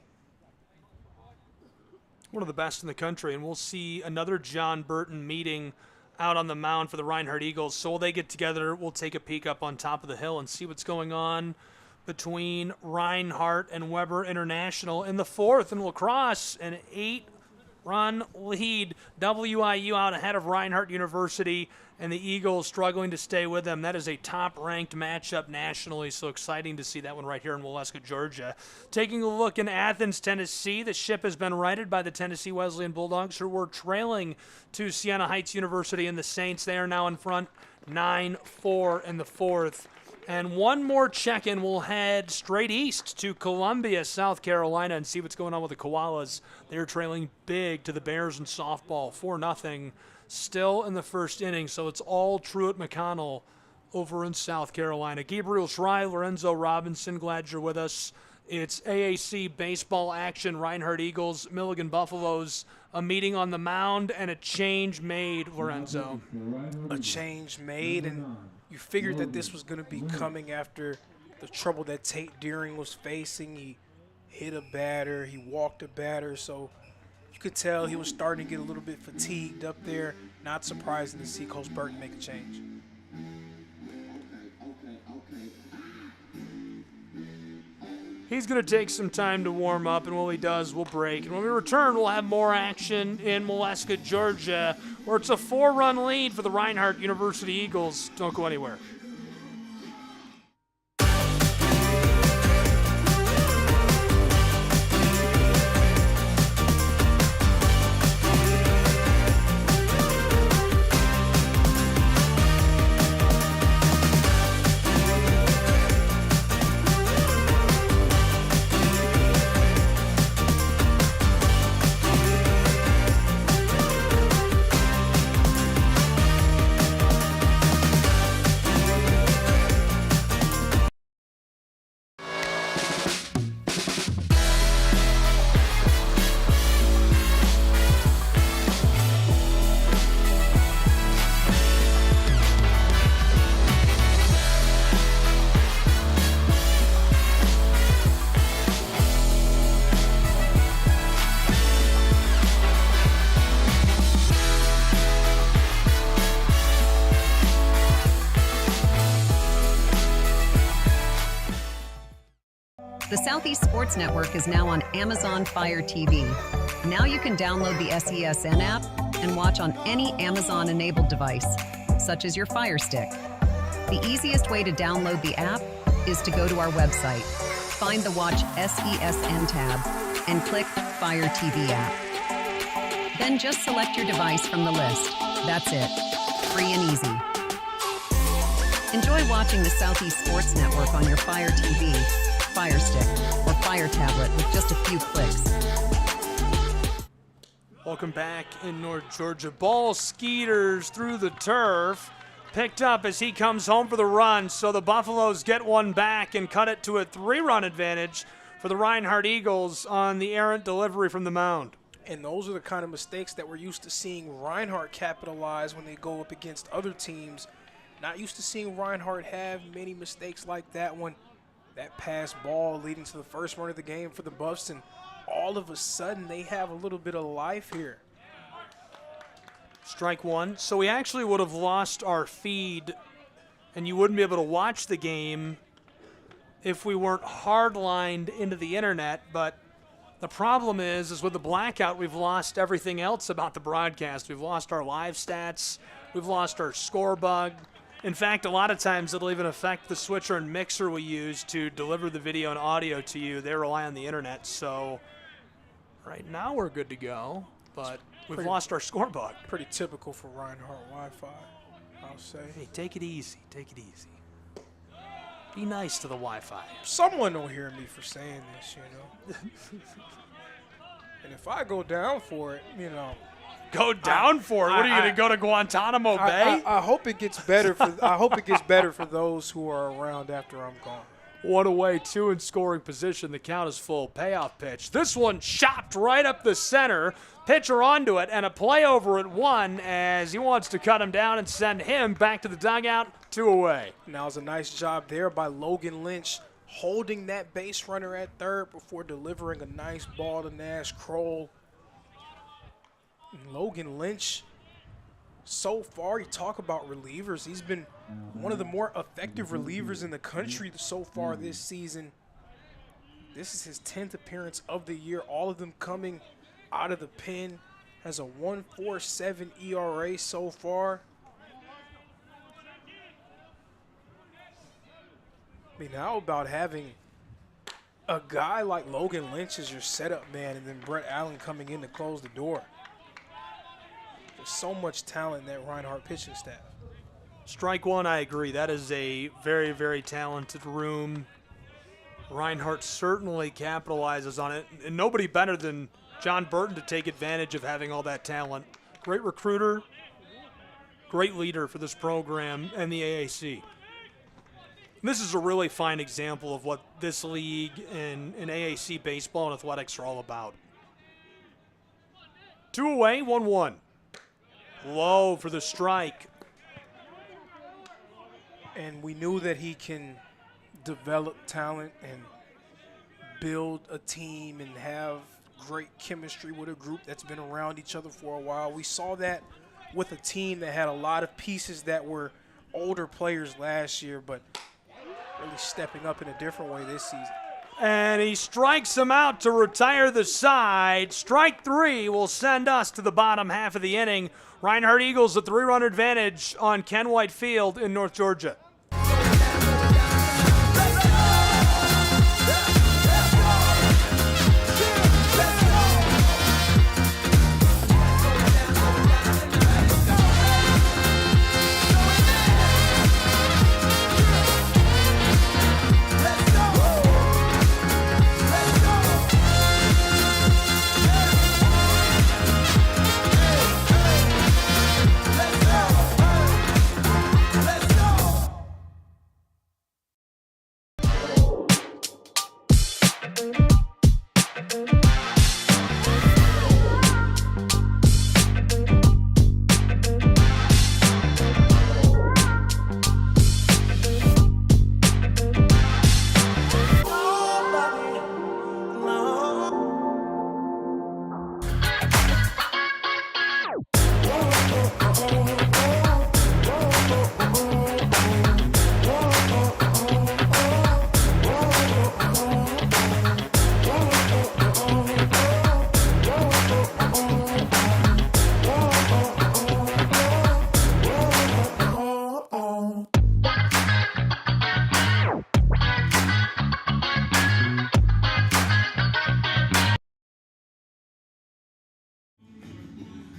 Speaker 1: One of the best in the country. And we'll see another John Burton meeting out on the mound for the Reinhardt Eagles. So while they get together, we'll take a peek up on top of the hill and see what's going on between Reinhardt and Weber International in the 4th in lacrosse. An 8-run lead. WIU out ahead of Reinhardt University, and the Eagles struggling to stay with them. That is a top-ranked matchup nationally, so exciting to see that one right here in Waleska, Georgia. Taking a look in Athens, Tennessee, the ship has been righted by the Tennessee Wesleyan Bulldogs, who were trailing to Siena Heights University and the Saints. They are now in front 9-4 in the 4th. And one more check-in, we'll head straight east to Columbia, South Carolina, and see what's going on with the Koalas. They're trailing big to the Bears in softball, 4-0, still in the 1st inning. So it's all Truett McConnell over in South Carolina. Gabriel Schrei, Lorenzo Robinson, glad you're with us. It's AAC baseball action, Reinhardt Eagles, Milligan Buffaloes, a meeting on the mound, and a change made, Lorenzo.
Speaker 2: A change made, and you figured that this was going to be coming after the trouble that Tate Deering was facing. He hit a batter, he walked a batter, so you could tell he was starting to get a little bit fatigued up there. Not surprising to see Coach Burton make a change.
Speaker 1: He's going to take some time to warm up, and while he does, we'll break. And when we return, we'll have more action in Waleska, Georgia, where it's a 4-run lead for the Reinhardt University Eagles. Don't go anywhere.
Speaker 4: Sports Network is now on Amazon Fire TV. Now you can download the SESN app and watch on any Amazon-enabled device, such as your Fire Stick. The easiest way to download the app is to go to our website, find the Watch SESN tab, and click Fire TV app. Then just select your device from the list. That's it. Free and easy. Enjoy watching the Southeast Sports Network on your Fire TV, Fire Stick, or Fire tablet with just a few clicks.
Speaker 1: Welcome back in North Georgia. Ball skeeters through the turf. Picked up as he comes home for the run, so the Buffaloes get one back and cut it to a 3-run advantage for the Reinhardt Eagles on the errant delivery from the mound.
Speaker 2: And those are the kind of mistakes that we're used to seeing Reinhardt capitalize when they go up against other teams. Not used to seeing Reinhardt have many mistakes like that one. That pass ball leading to the first run of the game for the Buffs, and all of a sudden they have a little bit of life here.
Speaker 1: Strike one. So we actually would have lost our feed, and you wouldn't be able to watch the game if we weren't hardlined into the internet. But the problem is with the blackout, we've lost everything else about the broadcast. We've lost our live stats. We've lost our score bug. In fact, a lot of times it'll even affect the switcher and mixer we use to deliver the video and audio to you. They rely on the internet. So right now we're good to go, but we've lost our score bug.
Speaker 2: Pretty typical for Reinhardt Wi-Fi, I'll say.
Speaker 1: Hey, take it easy. Take it easy. Be nice to the Wi-Fi.
Speaker 2: Someone will hear me for saying this, you know. And if I go down for it, you know.
Speaker 1: Go down for it? What are you going to go to Guantanamo Bay?
Speaker 2: I hope it gets better for I hope it gets better for those who are around after I'm gone.
Speaker 1: One away, two in scoring position. The count is full. Payoff pitch. This one chopped right up the center. Pitcher onto it, and a play over at one as he wants to cut him down and send him back to the dugout. 2 away.
Speaker 2: Now it's a nice job there by Logan Lynch, holding that base runner at third before delivering a nice ball to Nash Kroll. And Logan Lynch, so far, you talk about relievers. He's been one of the more effective relievers in the country so far this season. This is his 10th appearance of the year, all of them coming out of the pen. Has a 1.47 ERA so far. I mean, how about having a guy like Logan Lynch as your setup man and then Brett Allen coming in to close the door? There's so much talent in that Reinhardt pitching staff.
Speaker 1: Strike one, I agree. That is a very, very talented room. Reinhardt certainly capitalizes on it, and nobody better than John Burton to take advantage of having all that talent. Great recruiter, great leader for this program and the AAC. This is a really fine example of what this league and AAC baseball and athletics are all about. 2 away, 1-1. Low for the strike.
Speaker 2: And we knew that he can develop talent and build a team and have great chemistry with a group that's been around each other for a while. We saw that with a team that had a lot of pieces that were older players last year, but really stepping up in a different way this season.
Speaker 1: And he strikes him out to retire the side. Strike 3 will send us to the bottom half of the inning. Reinhardt Eagles a 3-run advantage on Ken White Field in North Georgia.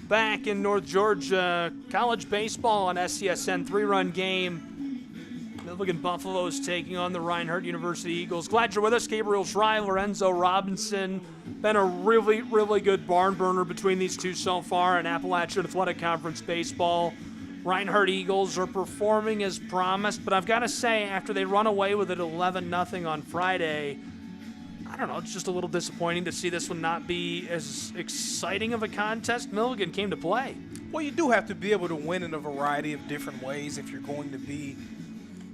Speaker 1: back in North Georgia. College baseball on SCSN, 3-run game. Milligan Buffaloes taking on the Reinhardt University Eagles. Glad you're with us. Gabriel Schreiber, Enzo Robinson. Been a really, really good barn burner between these two so far in Appalachian Athletic Conference baseball. Reinhardt Eagles are performing as promised, but I've got to say, after they run away with it 11-0 on Friday, I don't know, it's just a little disappointing to see this one not be as exciting of a contest. Milligan came to play.
Speaker 2: Well, you do have to be able to win in a variety of different ways if you're going to be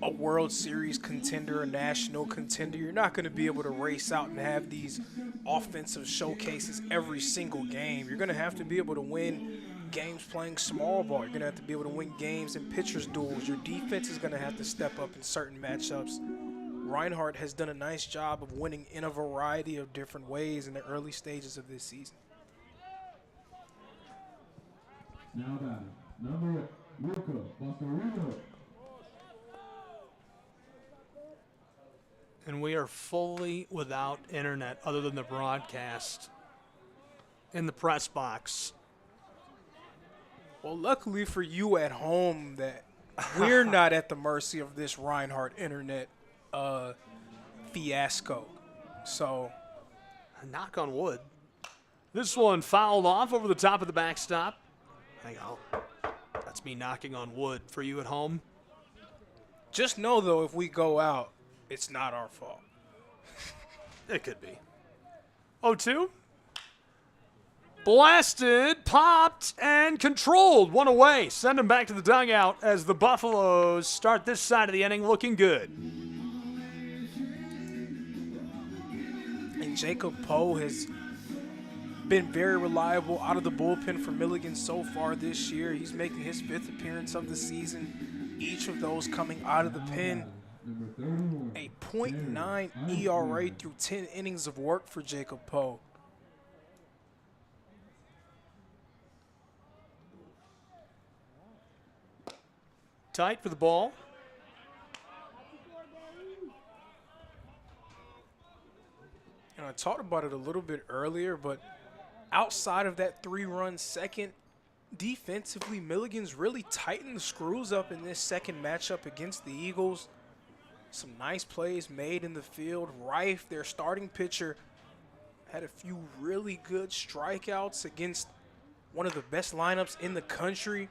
Speaker 2: a World Series contender, a national contender. You're not going to be able to race out and have these offensive showcases every single game. You're going to have to be able to win games playing small ball. You're going to have to be able to win games in pitchers' duels. Your defense is going to have to step up in certain matchups. Reinhardt has done a nice job of winning in a variety of different ways in the early stages of this season.
Speaker 3: Now that number Luca Bastarino.
Speaker 1: And we are fully without internet other than the broadcast in the press box.
Speaker 2: Well, luckily for you at home that we're not at the mercy of this Reinhardt internet fiasco. So,
Speaker 1: Knock on wood. This one fouled off over the top of the backstop. Hang on. That's me knocking on wood for you at home.
Speaker 2: just know, though, if we go out, it's not our fault.
Speaker 1: It could be. 0-2. Blasted, popped, and controlled. One away. Send him back to the dugout as the Buffaloes start this side of the inning looking good.
Speaker 2: And Jacob Poe has been very reliable out of the bullpen for Milligan so far this year. He's making his 5th appearance of the season, each of those coming out of the pen. A .9 ERA through 10 innings of work for Jacob Poe.
Speaker 1: Tight for the ball.
Speaker 2: And I talked about it a little bit earlier, but outside of that 3-run second, defensively, Milligan's really tightened the screws up in this second matchup against the Eagles. Some nice plays made in the field. Rife, their starting pitcher, had a few really good strikeouts against one of the best lineups in the country.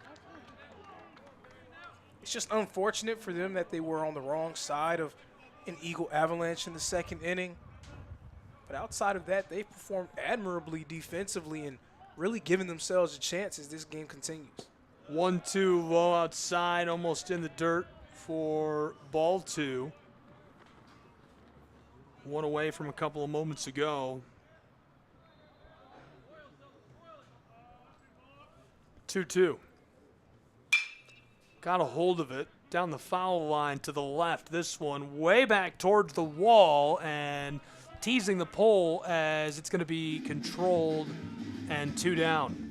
Speaker 2: It's just unfortunate for them that they were on the wrong side of an Eagle avalanche in the second inning. But outside of that, they've performed admirably defensively and really given themselves a chance as this game continues.
Speaker 1: 1-2 low outside, almost in the dirt for ball 2. One away from a couple of moments ago. 2-2. Got a hold of it down the foul line to the left. This one way back towards the wall and teasing the pole as it's going to be controlled and 2 down.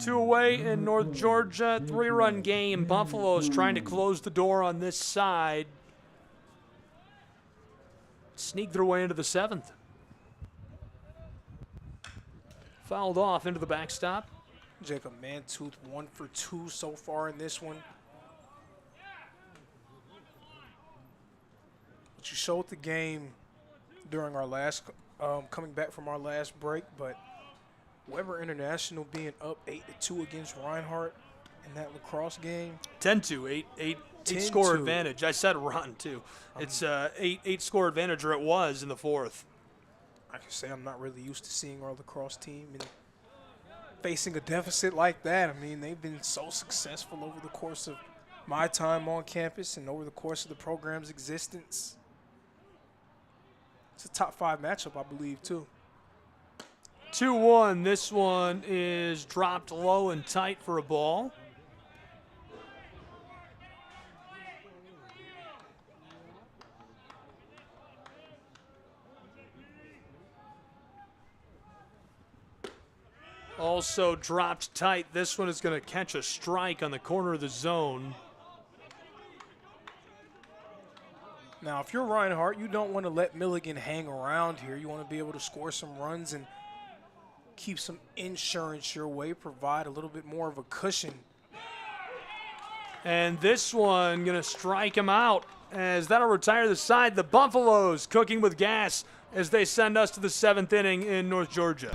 Speaker 1: Two away in North Georgia, 3-run game. Buffaloes trying to close the door on this side. Sneak their way into the 7th. Fouled off into the backstop.
Speaker 2: Jacob Mantooth 1 for 2 so far in this one. But you showed the game during our last, coming back from our last break, but Weber International being up 8-2 against Reinhardt in that lacrosse game.
Speaker 1: 10-2, 8 score advantage. I said run too. It's 8 score advantage, or it was in the 4th.
Speaker 2: I can say I'm not really used to seeing our lacrosse team and facing a deficit like that. I mean, they've been so successful over the course of my time on campus and over the course of the program's existence. It's a top 5 matchup, I believe, too.
Speaker 1: 2-1. This one is dropped low and tight for a ball. Also dropped tight. This one is going to catch a strike on the corner of the zone.
Speaker 2: Now, if you're Reinhardt, you don't want to let Milligan hang around here. You want to be able to score some runs and keep some insurance your way, provide a little bit more of a cushion.
Speaker 1: And this one going to strike him out, as that'll retire the side. The Buffaloes cooking with gas as they send us to the 7th inning in North Georgia.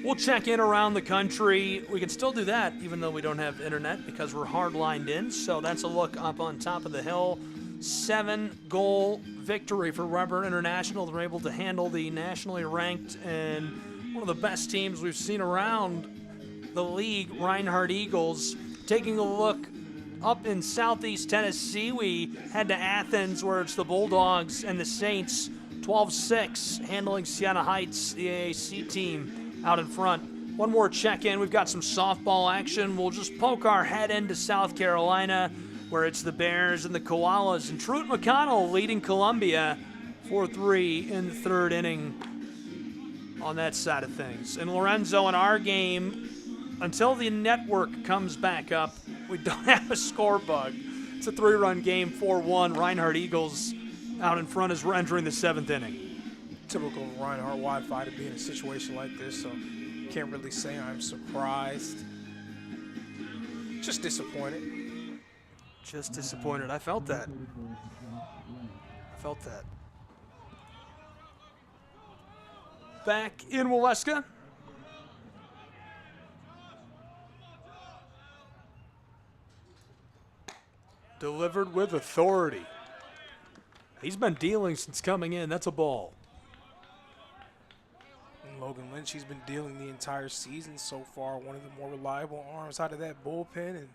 Speaker 1: We'll check in around the country. We can still do that even though we don't have internet because we're hard lined in. So that's a look up on top of the hill. 7-goal victory for Reinhardt International. They're able to handle the nationally ranked and one of the best teams we've seen around the league, Reinhardt Eagles. Taking a look up in southeast Tennessee, we head to Athens where it's the Bulldogs and the Saints 12-6 handling Siena Heights, the AAC team, out in front. One more check-in. We've got some softball action. We'll just poke our head into South Carolina, where it's the Bears and the Koalas. And Truett McConnell leading Columbia 4-3 in the 3rd inning on that side of things. And Lorenzo, in our game, until the network comes back up, we don't have a score bug. It's a 3-run game, 4-1. Reinhardt Eagles out in front as we're entering the 7th inning.
Speaker 2: Typical Reinhardt Wi-Fi to be in a situation like this, so can't really say I'm surprised. Just disappointed.
Speaker 1: Just disappointed. I felt that. Back in Waleska. Delivered with authority. He's been dealing since coming in. That's a ball.
Speaker 2: Logan Lynch, he's been dealing the entire season so far. One of the more reliable arms out of that bullpen, and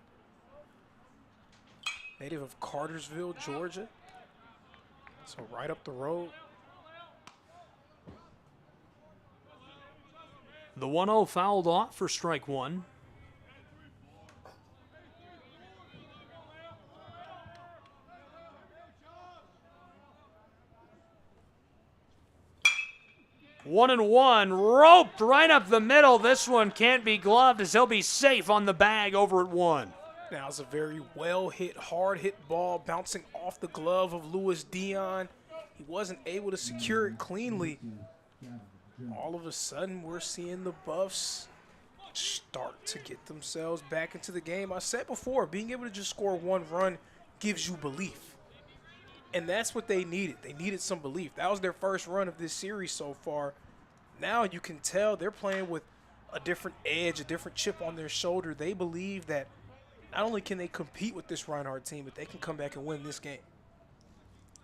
Speaker 2: native of Cartersville, Georgia. So right up the road.
Speaker 1: The 1-0 fouled off for strike one. One and one, roped right up the middle. This one can't be gloved as he'll be safe on the bag over at one.
Speaker 2: Now it's a very well-hit, hard-hit ball bouncing off the glove of Louis Dion. He wasn't able to secure it cleanly. All of a sudden, we're seeing the Buffs start to get themselves back into the game. I said before, being able to just score one run gives you belief. And that's what they needed. They needed some belief. That was their first run of this series so far. Now you can tell they're playing with a different edge, a different chip on their shoulder. They believe that not only can they compete with this Reinhardt team, but they can come back and win this game.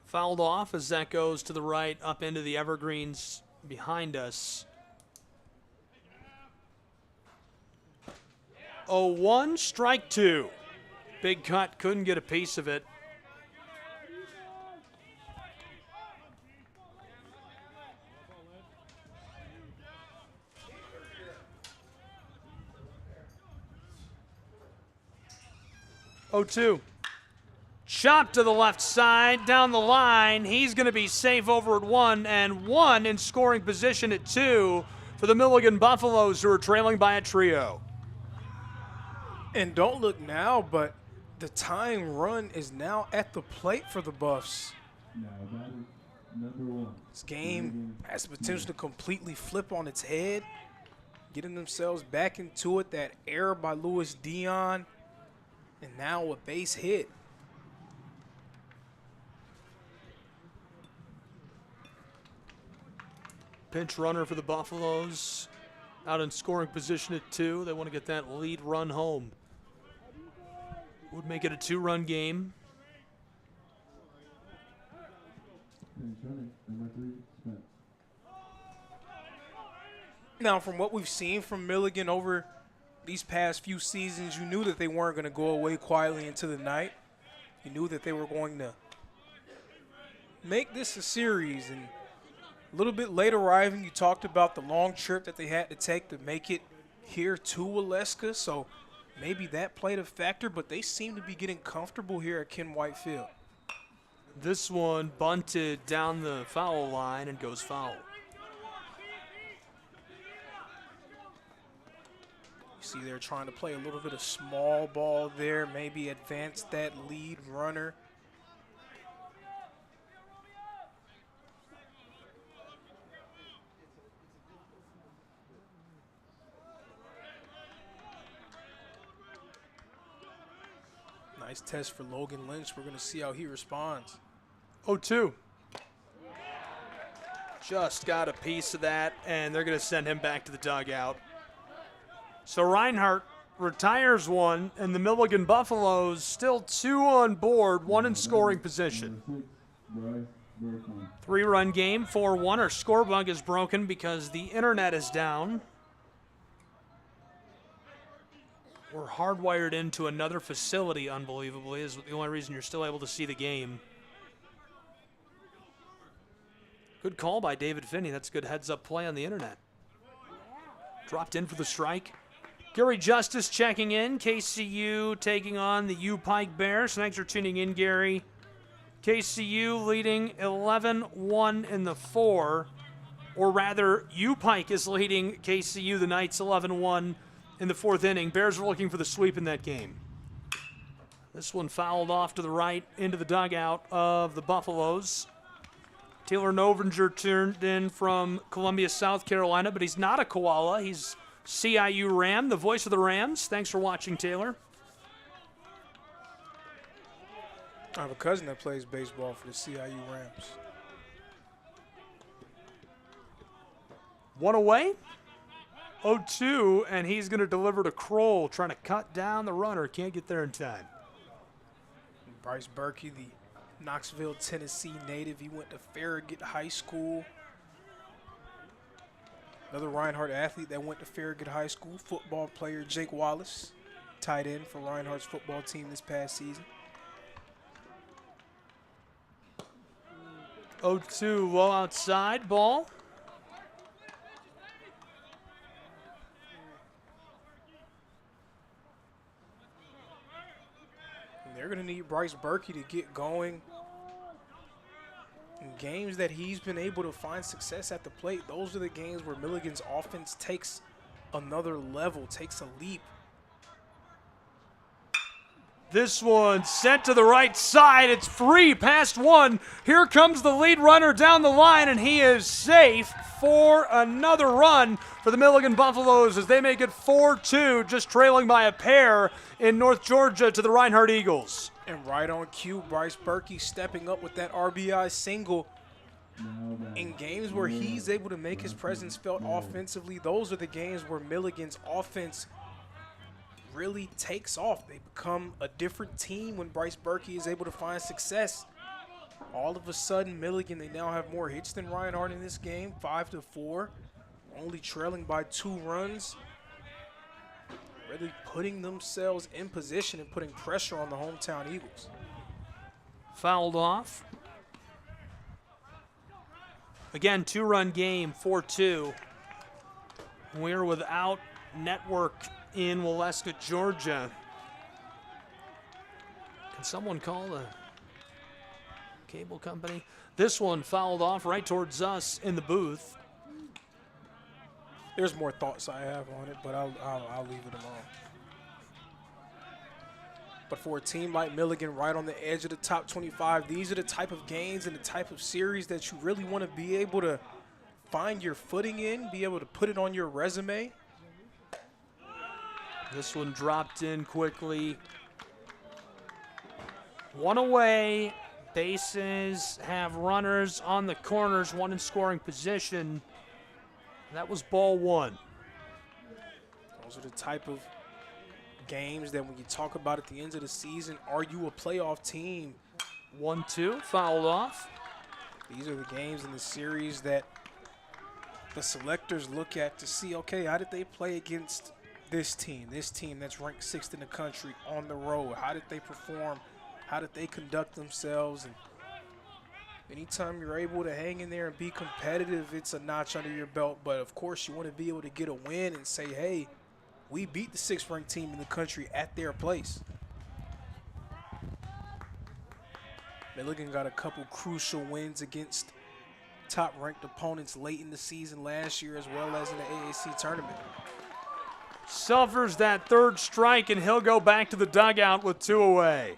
Speaker 1: Fouled off as that goes to the right up into the evergreens behind us. 0-1, strike two. Big cut, couldn't get a piece of it. Chop to the left side, down the line. He's going to be safe over at one, and one in scoring position at two for the Milligan Buffaloes, who are trailing by a trio.
Speaker 2: And don't look now, but the tying run is now at the plate for the Buffs.
Speaker 3: Now that is number one.
Speaker 2: This game has the potential to completely flip on its head, getting themselves back into it. That error by Louis Dion, and now a base hit.
Speaker 1: Pinch runner for the Buffaloes. out in scoring position at 2. They want to get that lead run home. Would make it a 2-run game.
Speaker 3: Number 3, Spence.
Speaker 2: Now, from what we've seen from Milligan over these past few seasons, you knew that they weren't going to go away quietly into the night. You knew that they were going to make this a series. And a little bit late arriving, you talked about the long trip that they had to take to make it here to Waleska. So maybe that played a factor, but they seem to be getting comfortable here at Ken White Field.
Speaker 1: This one bunted down the foul line and goes foul.
Speaker 2: You see they're trying to play a little bit of small ball there, maybe advance that lead runner. Nice test for Logan Lynch. We're going to see how he responds.
Speaker 1: 0-2. Just got a piece of that, and they're going to send him back to the dugout. So Reinhardt retires one, and the Milligan Buffaloes still 2 on board, 1 in scoring position. 3-run game, 4-1. Our scorebook is broken because the internet is down. We're hardwired into another facility, unbelievably, is the only reason you're still able to see the game. Good call by David Finney. That's a good heads-up play on the internet. Dropped in for the strike. Gary Justice checking in. KCU taking on the U Pike Bears. Thanks for tuning in, Gary. KCU leading 11-1 in the 4. Or rather, U Pike is leading KCU, the Knights, 11-1 in the 4th inning. Bears are looking for the sweep in that game. This one fouled off to the right into the dugout of the Buffaloes. Taylor Novinger turned in from Columbia, South Carolina, but he's not a Koala. He's CIU Ram, the voice of the Rams. Thanks for watching, Taylor.
Speaker 2: I have a cousin that plays baseball for the CIU Rams.
Speaker 1: 1 away. 0-2, and he's going to deliver to Kroll, trying to cut down the runner. Can't get there in time.
Speaker 2: Bryce Berkey, the Knoxville, Tennessee native. He went to Farragut High School. Another Reinhardt athlete that went to Farragut High School. Football player Jake Wallace, tight end for Reinhardt's football team this past season.
Speaker 1: 0-2, low outside ball.
Speaker 2: They're going to need Bryce Berkey to get going. In games that he's been able to find success at the plate, those are the games where Milligan's offense takes another level, takes a leap.
Speaker 1: This one sent to the right side. It's free past 1. Here comes the lead runner down the line, and he is safe for another run for the Milligan Buffaloes as they make it 4-2, just trailing by a pair in North Georgia to the Reinhardt Eagles.
Speaker 2: And right on cue, Bryce Berkey stepping up with that RBI single. In games where he's able to make his presence felt offensively, those are the games where Milligan's offense really takes off. They become a different team when Bryce Berkey is able to find success. All of a sudden, Milligan, they now have more hits than Reinhardt in this game, 5-4, only trailing by 2 runs. Really putting themselves in position and putting pressure on the hometown Eagles.
Speaker 1: Fouled off. Again, 2-run game, 4-2. We're without network in Waleska, Georgia. Can someone call the cable company? This one fouled off right towards us in the booth.
Speaker 2: There's more thoughts I have on it, but I'll leave it alone. But for a team like Milligan right on the edge of the top 25, these are the type of games and the type of series that you really want to be able to find your footing in, be able to put it on your resume.
Speaker 1: This one dropped in quickly. 1 away. Bases have runners on the corners, 1 in scoring position. That was ball 1.
Speaker 2: Those are the type of games that when you talk about at the end of the season, are you a playoff team?
Speaker 1: 1-2, fouled off.
Speaker 2: These are the games in the series that the selectors look at to see, okay, how did they play against this team that's ranked 6th in the country on the road? How did they perform? How did they conduct themselves? And anytime you're able to hang in there and be competitive, it's a notch under your belt. But, of course, you want to be able to get a win and say, hey, we beat the 6th-ranked team in the country at their place. Milligan got a couple crucial wins against top-ranked opponents late in the season last year as well as in the AAC tournament.
Speaker 1: Suffers that third strike, and he'll go back to the dugout with 2 away.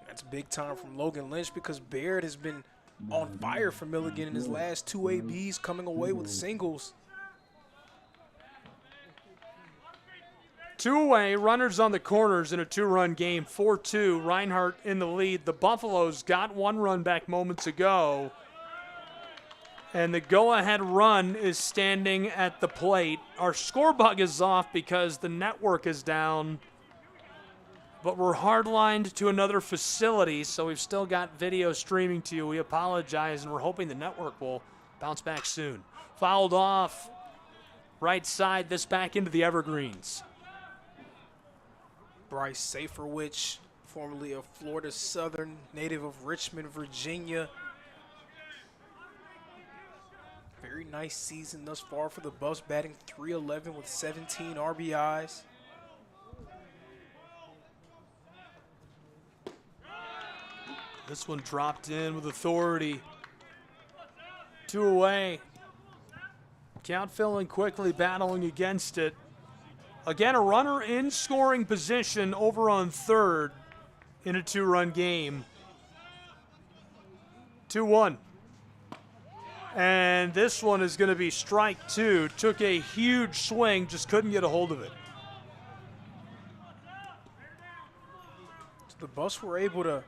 Speaker 2: That's big time from Logan Lynch because Baird has been on fire for Milligan in his last 2 ABs, coming away with singles.
Speaker 1: 2 away, runners on the corners in a 2-run game, 4-2. Reinhardt in the lead. The Buffaloes got 1 run back moments ago. And the go-ahead run is standing at the plate. Our score bug is off because the network is down. But we're hardlined to another facility, so we've still got video streaming to you. We apologize, and we're hoping the network will bounce back soon. Fouled off. Right side, this back into the Evergreens.
Speaker 2: Bryce Saferwich, formerly of Florida Southern, native of Richmond, Virginia. Very nice season thus far for the Buffs, batting .311 with 17 RBIs.
Speaker 1: This one dropped in with authority. 2 away. Count filling quickly, battling against it. Again, a runner in scoring position over on third in a 2-run game. 2-1. And this one is going to be strike 2. Took a huge swing, just couldn't get a hold of it.
Speaker 2: So the Buffs were able to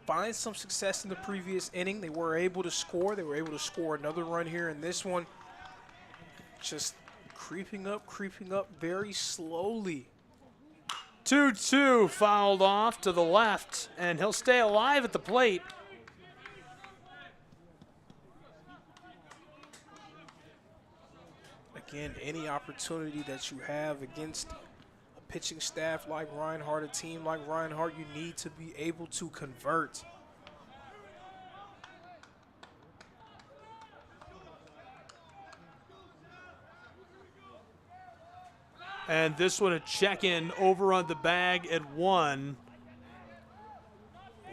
Speaker 2: find some success in the previous inning. They were able to score. They were able to score another run here in this one. Just creeping up very slowly.
Speaker 1: 2-2, fouled off to the left, and he'll stay alive at the plate.
Speaker 2: Again, any opportunity that you have against a pitching staff like Reinhardt, a team like Reinhardt, you need to be able to convert.
Speaker 1: And this one a check-in over on the bag at 1.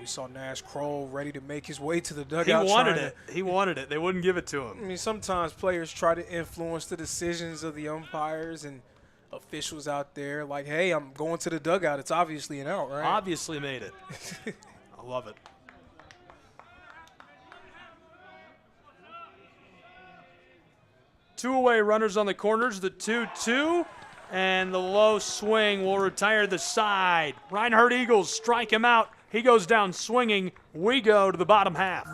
Speaker 2: We saw Nash Kroll ready to make his way to the dugout.
Speaker 1: He wanted it. He wanted it. They wouldn't give it to
Speaker 2: I
Speaker 1: him.
Speaker 2: mean, sometimes players try to influence the decisions of the umpires and officials out there. Like, hey, I'm going to the dugout. It's obviously an out, right?
Speaker 1: Obviously made it. I love it. Two away, runners on the corners. The 2-2. And the low swing will retire the side. Reinhardt Eagles strike him out. He goes down swinging. We go to the bottom half.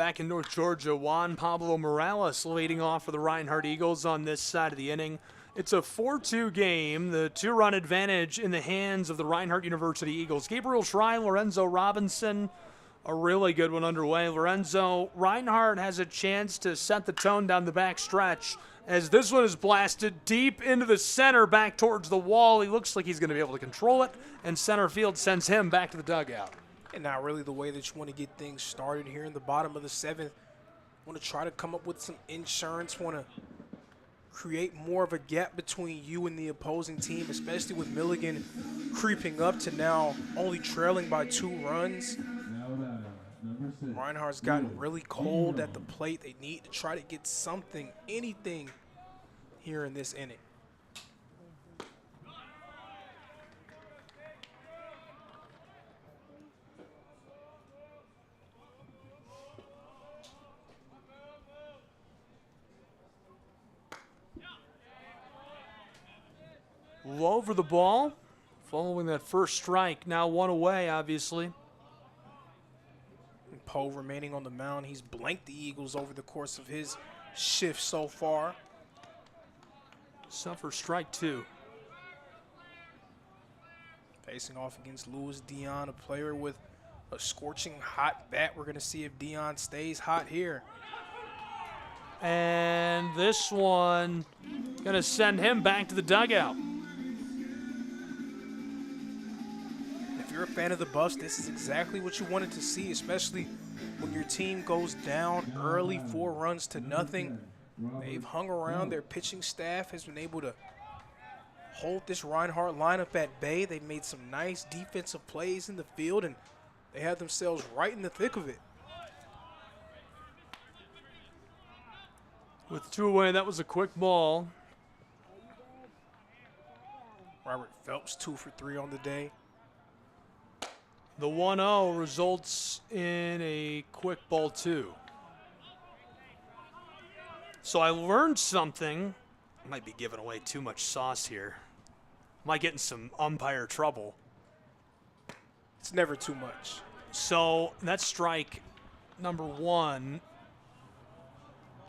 Speaker 1: back in North Georgia, Juan Pablo Morales leading off for the Reinhardt Eagles on this side of the inning. It's a 4-2 game, the 2-run advantage in the hands of the Reinhardt University Eagles. Gabriel Schrein, Lorenzo Robinson, a really good one underway. Lorenzo, Reinhardt has a chance to set the tone down the back stretch as this one is blasted deep into the center back towards the wall. He looks like he's going to be able to control it, and center field sends him back to the dugout.
Speaker 2: And not really the way that you want to get things started here in the bottom of the 7th. Want to try to come up with some insurance, want to create more of a gap between you and the opposing team, especially with Milligan creeping up to now only trailing by 2 runs. Reinhardt's gotten really cold at the plate. They need to try to get something, anything here in this inning.
Speaker 1: Low for the ball, following that first strike. Now 1 away, obviously.
Speaker 2: And Poe remaining on the mound. He's blanked the Eagles over the course of his shift so far.
Speaker 1: Suffer strike 2.
Speaker 2: Facing off against Louis Dion, a player with a scorching hot bat. We're going to see if Dion stays hot here.
Speaker 1: And this one going to send him back to the dugout.
Speaker 2: If you're a fan of the Buffs, this is exactly what you wanted to see, especially when your team goes down early, 4 runs to nothing. They've hung around. Their pitching staff has been able to hold this Reinhardt lineup at bay. They've made some nice defensive plays in the field, and they have themselves right in the thick of it.
Speaker 1: With 2 away, that was a quick ball.
Speaker 2: Robert Phelps 2 for 3 on the day.
Speaker 1: The 1-0 results in a quick ball 2. So I learned something. I might be giving away too much sauce here. Might get in some umpire trouble.
Speaker 2: It's never too much.
Speaker 1: So that's strike number 1.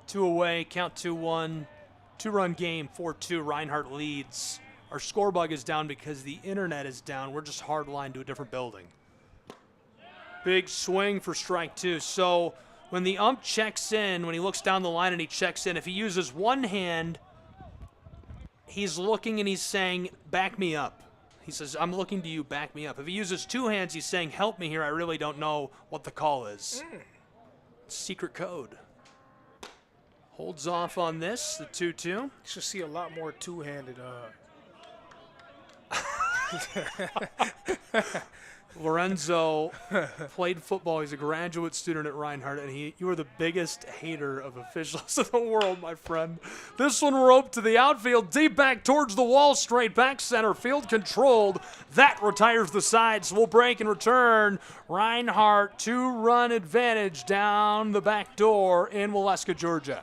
Speaker 1: 2 away, count 2-1. 2-run game, 4-2. Reinhardt leads. Our score bug is down because the internet is down. We're just hardlined to a different building. Big swing for strike 2. So when the ump checks in, when he looks down the line and he checks in, if he uses one hand, he's looking and he's saying, back me up. He says, I'm looking to you, back me up. If he uses 2 hands, he's saying, help me here. I really don't know what the call is. Secret code. Holds off on this, the 2-2.
Speaker 2: You should see a lot more 2-handed.
Speaker 1: Lorenzo played football. He's a graduate student at Reinhardt, and you are the biggest hater of officials in the world, my friend. This one roped to the outfield, deep back towards the wall, straight back center, field controlled. That retires the side, so we'll break and return. Reinhardt, 2-run advantage down the back door in Waleska, Georgia.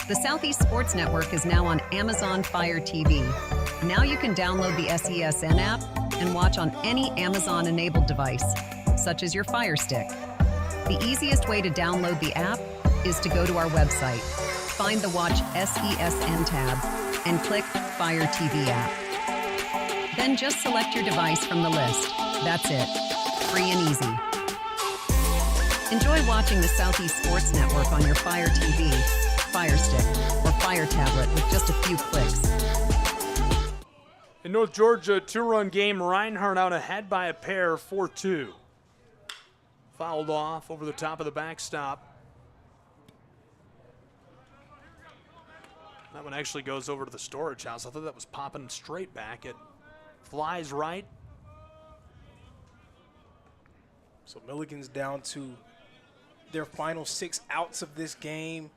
Speaker 4: The Southeast Sports Network is now on Amazon Fire TV. Now you can download the SESN app and watch on any Amazon-enabled device, such as your Fire Stick. The easiest way to download the app is to go to our website, find the Watch SESN tab, and click Fire TV app. Then just select your device from the list. That's it. Free and easy. Enjoy watching the Southeast Sports Network on your Fire TV, Fire Stick, or Fire tablet with just a few clicks.
Speaker 1: In North Georgia, two-run game, Reinhardt out ahead by a pair, 4-2. Fouled off over the top of the backstop. That one actually goes over to the storage house. I thought that was popping straight back. It flies right.
Speaker 2: So Milligan's down to their final 6 outs of this game.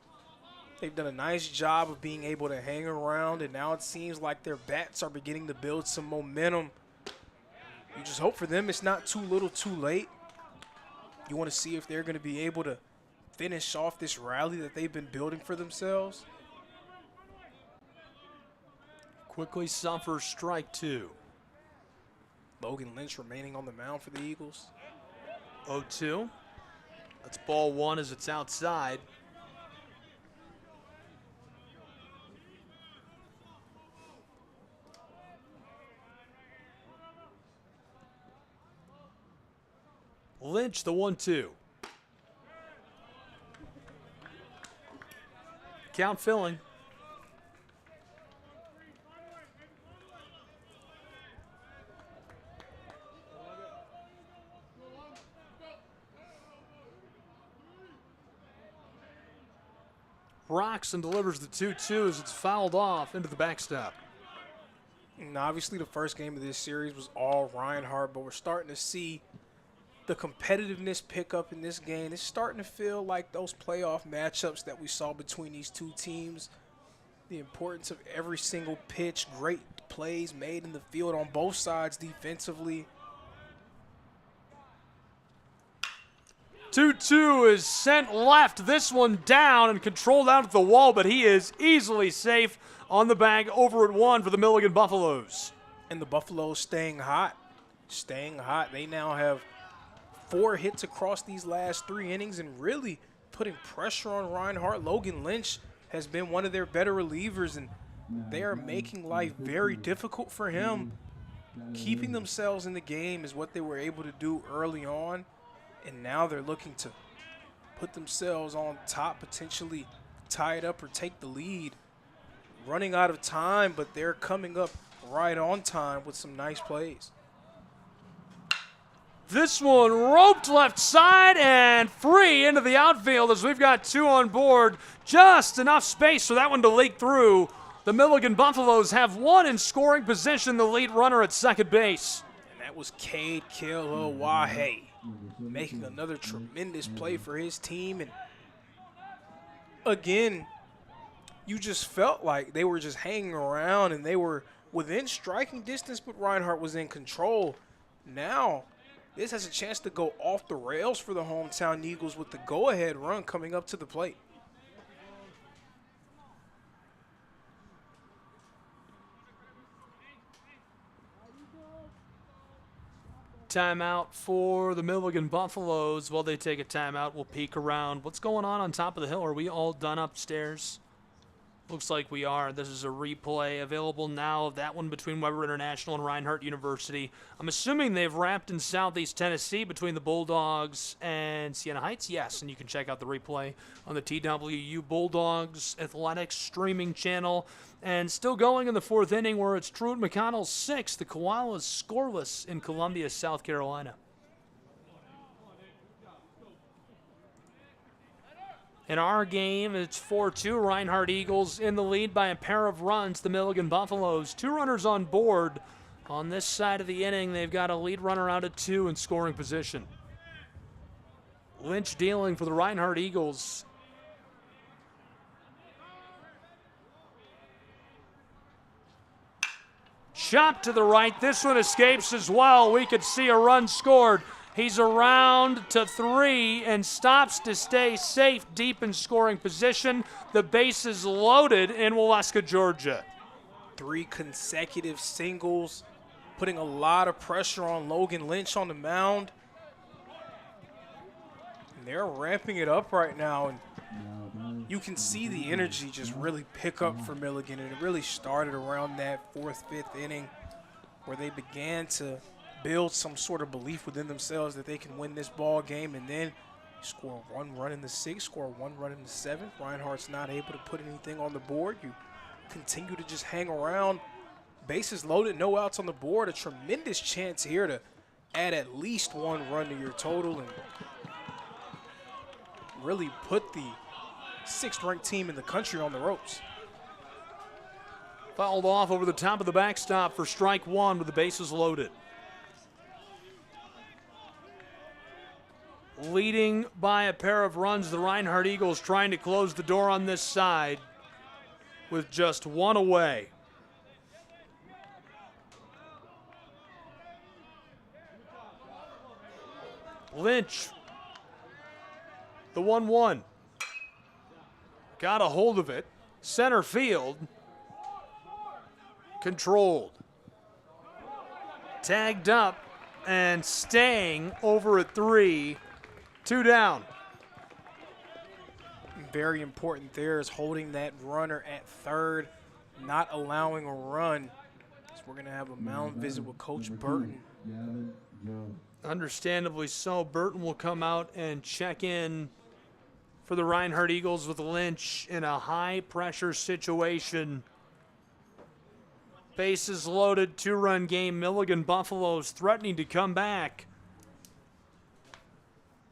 Speaker 2: They've done a nice job of being able to hang around, and now it seems like their bats are beginning to build some momentum. You just hope for them it's not too little too late. You want to see if they're going to be able to finish off this rally that they've been building for themselves.
Speaker 1: Quickly suffers strike 2.
Speaker 2: Logan Lynch remaining on the mound for the Eagles.
Speaker 1: 0-2. That's ball 1 as it's outside. Lynch, the 1-2. Count filling. Rocks and delivers the 2-2 as it's fouled off into the backstop.
Speaker 2: And obviously the first game of this series was all Reinhardt, but we're starting to see the competitiveness pick up in this game. It's starting to feel like those playoff matchups that we saw between these two teams. The importance of every single pitch, great plays made in the field on both sides defensively.
Speaker 1: 2-2 is sent left. This one down and controlled out at the wall, but he is easily safe on the bag over at 1 for the Milligan Buffaloes.
Speaker 2: And the Buffaloes staying hot. Staying hot. They now have 4 hits across these last 3 innings and really putting pressure on Reinhardt. Logan Lynch has been one of their better relievers, and they are making life very difficult for him. Keeping themselves in the game is what they were able to do early on, and now they're looking to put themselves on top, potentially tie it up or take the lead. Running out of time, but they're coming up right on time with some nice plays.
Speaker 1: This one roped left side and free into the outfield as we've got 2 on board. Just enough space for that one to leak through. The Milligan Buffaloes have 1 in scoring position, the lead runner at second base.
Speaker 2: And that was Cade Kilowahe making another tremendous play for his team. And again, you just felt like they were just hanging around and they were within striking distance, but Reinhardt was in control. Now, this has a chance to go off the rails for the hometown Eagles with the go-ahead run coming up to the plate.
Speaker 1: Timeout for the Milligan Buffaloes. While they take a timeout, we'll peek around. What's going on top of the hill? Are we all done upstairs? Looks like we are. This is a replay available now of that one between Weber International and Reinhardt University. I'm assuming they've wrapped in Southeast Tennessee between the Bulldogs and Siena Heights. Yes, and you can check out the replay on the TWU Bulldogs Athletics streaming channel. And still going in the 4th inning where it's Truett McConnell's 6th. The Koalas scoreless in Columbia, South Carolina. In our game, it's 4-2. Reinhardt Eagles in the lead by a pair of runs. The Milligan Buffaloes, 2 runners on board. On this side of the inning, they've got a lead runner out at 2 in scoring position. Lynch dealing for the Reinhardt Eagles. Chop to the right. This one escapes as well. We could see a run scored He's around to 3 and stops to stay safe deep in scoring position. The base is loaded in Waleska, Georgia.
Speaker 2: 3 consecutive singles, putting a lot of pressure on Logan Lynch on the mound. And they're ramping it up right now, and you can see the energy just really pick up for Milligan, and it really started around that 4th, 5th inning where they began to build some sort of belief within themselves that they can win this ball game, and then score 1 run in the 6th, score 1 run in the 7th. Reinhardt's not able to put anything on the board. You continue to just hang around. Bases loaded, no outs on the board. A tremendous chance here to add at least 1 run to your total and really put the 6th-ranked team in the country on the ropes.
Speaker 1: Fouled off over the top of the backstop for strike 1 with the bases loaded. Leading by a pair of runs, the Reinhardt Eagles trying to close the door on this side with just 1 away. Lynch, the 1-1. Got a hold of it. Center field. Controlled. Tagged up and staying over at 3. 2 down.
Speaker 2: Very important there is holding that runner at 3rd, not allowing a run. So we're going to have a mound visit with Coach Burton.
Speaker 1: Understandably so. Burton will come out and check in for the Reinhardt Eagles with Lynch in a high-pressure situation. Bases loaded, 2-run game. Milligan Buffaloes threatening to come back.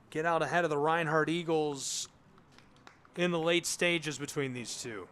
Speaker 1: Get out ahead of the Reinhardt Eagles in the late stages between these two.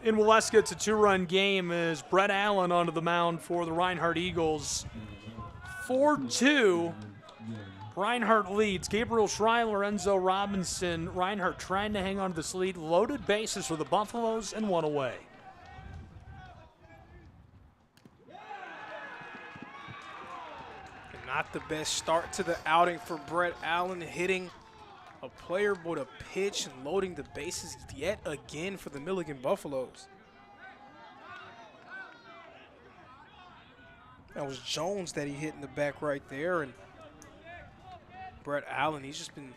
Speaker 1: In Waleska, it's a 2-run game as Brett Allen onto the mound for the Reinhardt Eagles. 4-2. Reinhardt leads. Gabriel Schreiler, Enzo Robinson. Reinhardt trying to hang on to this lead. Loaded bases for the Buffaloes and 1 away.
Speaker 2: Not the best start to the outing for Brett Allen, hitting a player with a pitch and loading the bases yet again for the Milligan Buffaloes. That was Jones that he hit in the back right there, and Brett Allen, he's just been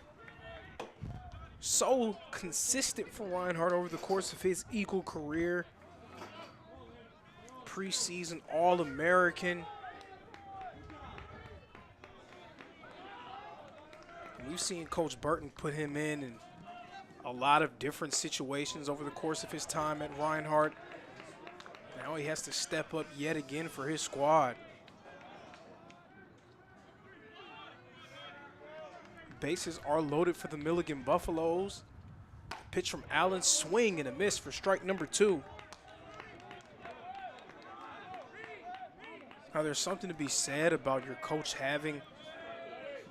Speaker 2: so consistent for Reinhardt over the course of his Eagle career. Preseason All-American. we've seen Coach Burton put him in a lot of different situations over the course of his time at Reinhardt. Now he has to step up yet again for his squad. Bases are loaded for the Milligan Buffaloes. Pitch from Allen, swing and a miss for strike number 2. Now there's something to be said about your coach having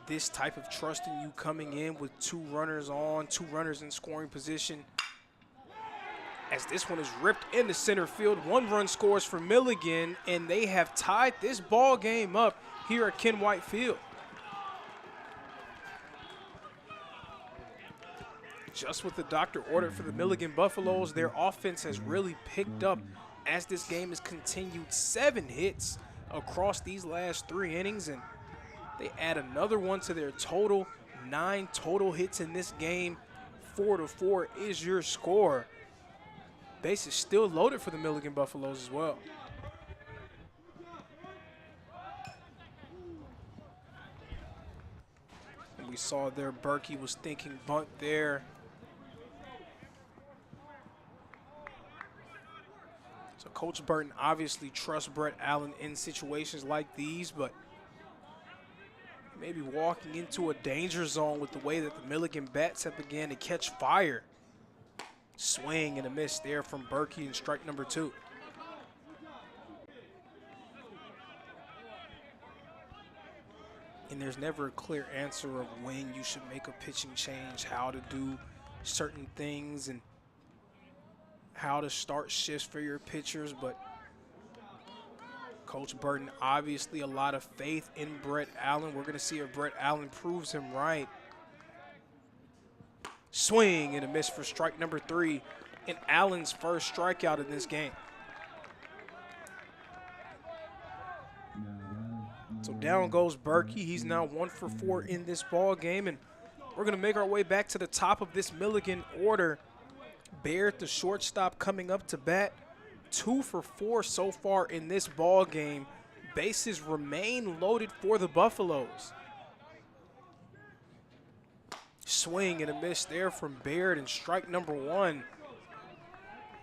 Speaker 2: this type of trust in you coming in with 2 runners on, 2 runners in scoring position. As this one is ripped into center field, 1 run scores for Milligan, and they have tied this ball game up here at Ken White Field. Just with the doctor ordered for the Milligan Buffaloes, their offense has really picked up as this game has continued. 7 hits across these last 3 innings, and they add another one to their total. 9 total hits in this game. 4-4 is your score. Base is still loaded for the Milligan Buffaloes as well. And we saw there Berkey was thinking bunt there. So Coach Burton obviously trusts Brett Allen in situations like these, but maybe walking into a danger zone with the way that the Milligan bats have began to catch fire. Swing and a miss there from Berkey in strike number 2. And there's never a clear answer of when you should make a pitching change, how to do certain things, and how to start shifts for your pitchers, but Coach Burton, obviously a lot of faith in Brett Allen. We're going to see if Brett Allen proves him right. Swing and a miss for strike number 3, and Allen's first strikeout in this game. So down goes Berkey. He's now 1 for 4 in this ball game, and we're going to make our way back to the top of this Milligan order. Baird, the shortstop, coming up to bat. 2 for 4 so far in this ball game. Bases remain loaded for the Buffaloes. Swing and a miss there from Baird, and strike number 1.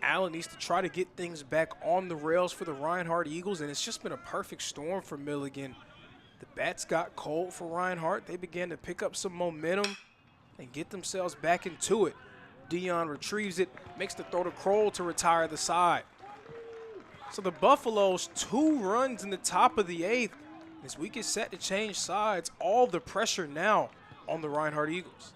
Speaker 2: Allen needs to try to get things back on the rails for the Reinhardt Eagles, and it's just been a perfect storm for Milligan. The bats got cold for Reinhardt. They began to pick up some momentum and get themselves back into it. Dion retrieves it, makes the throw to Kroll to retire the side. So the Buffaloes, 2 runs in the top of the 8th. As we get set to change sides, all the pressure now on the Reinhardt Eagles.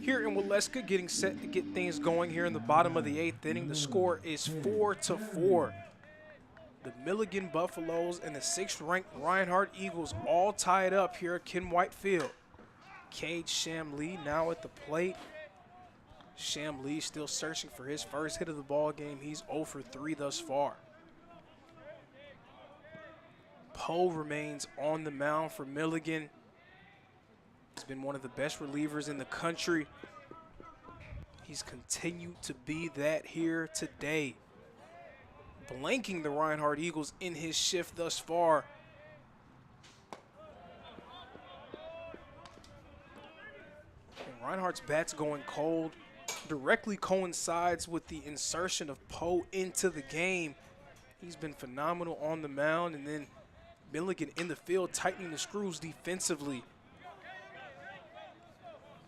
Speaker 2: Here in Waleska, getting set to get things going here in the bottom of the 8th inning. The score is 4-4. The Milligan Buffaloes and the 6th-ranked Reinhardt Eagles all tied up here at Ken White Field. Cade Shamlee now at the plate. Sham Lee still searching for his first hit of the ball game. He's 0 for 3 thus far. Poe remains on the mound for Milligan. He's been one of the best relievers in the country. He's continued to be that here today, blanking the Reinhardt Eagles in his shift thus far. And Reinhardt's bat's going cold directly coincides with the insertion of Poe into the game. He's been phenomenal on the mound, and then Milligan in the field tightening the screws defensively.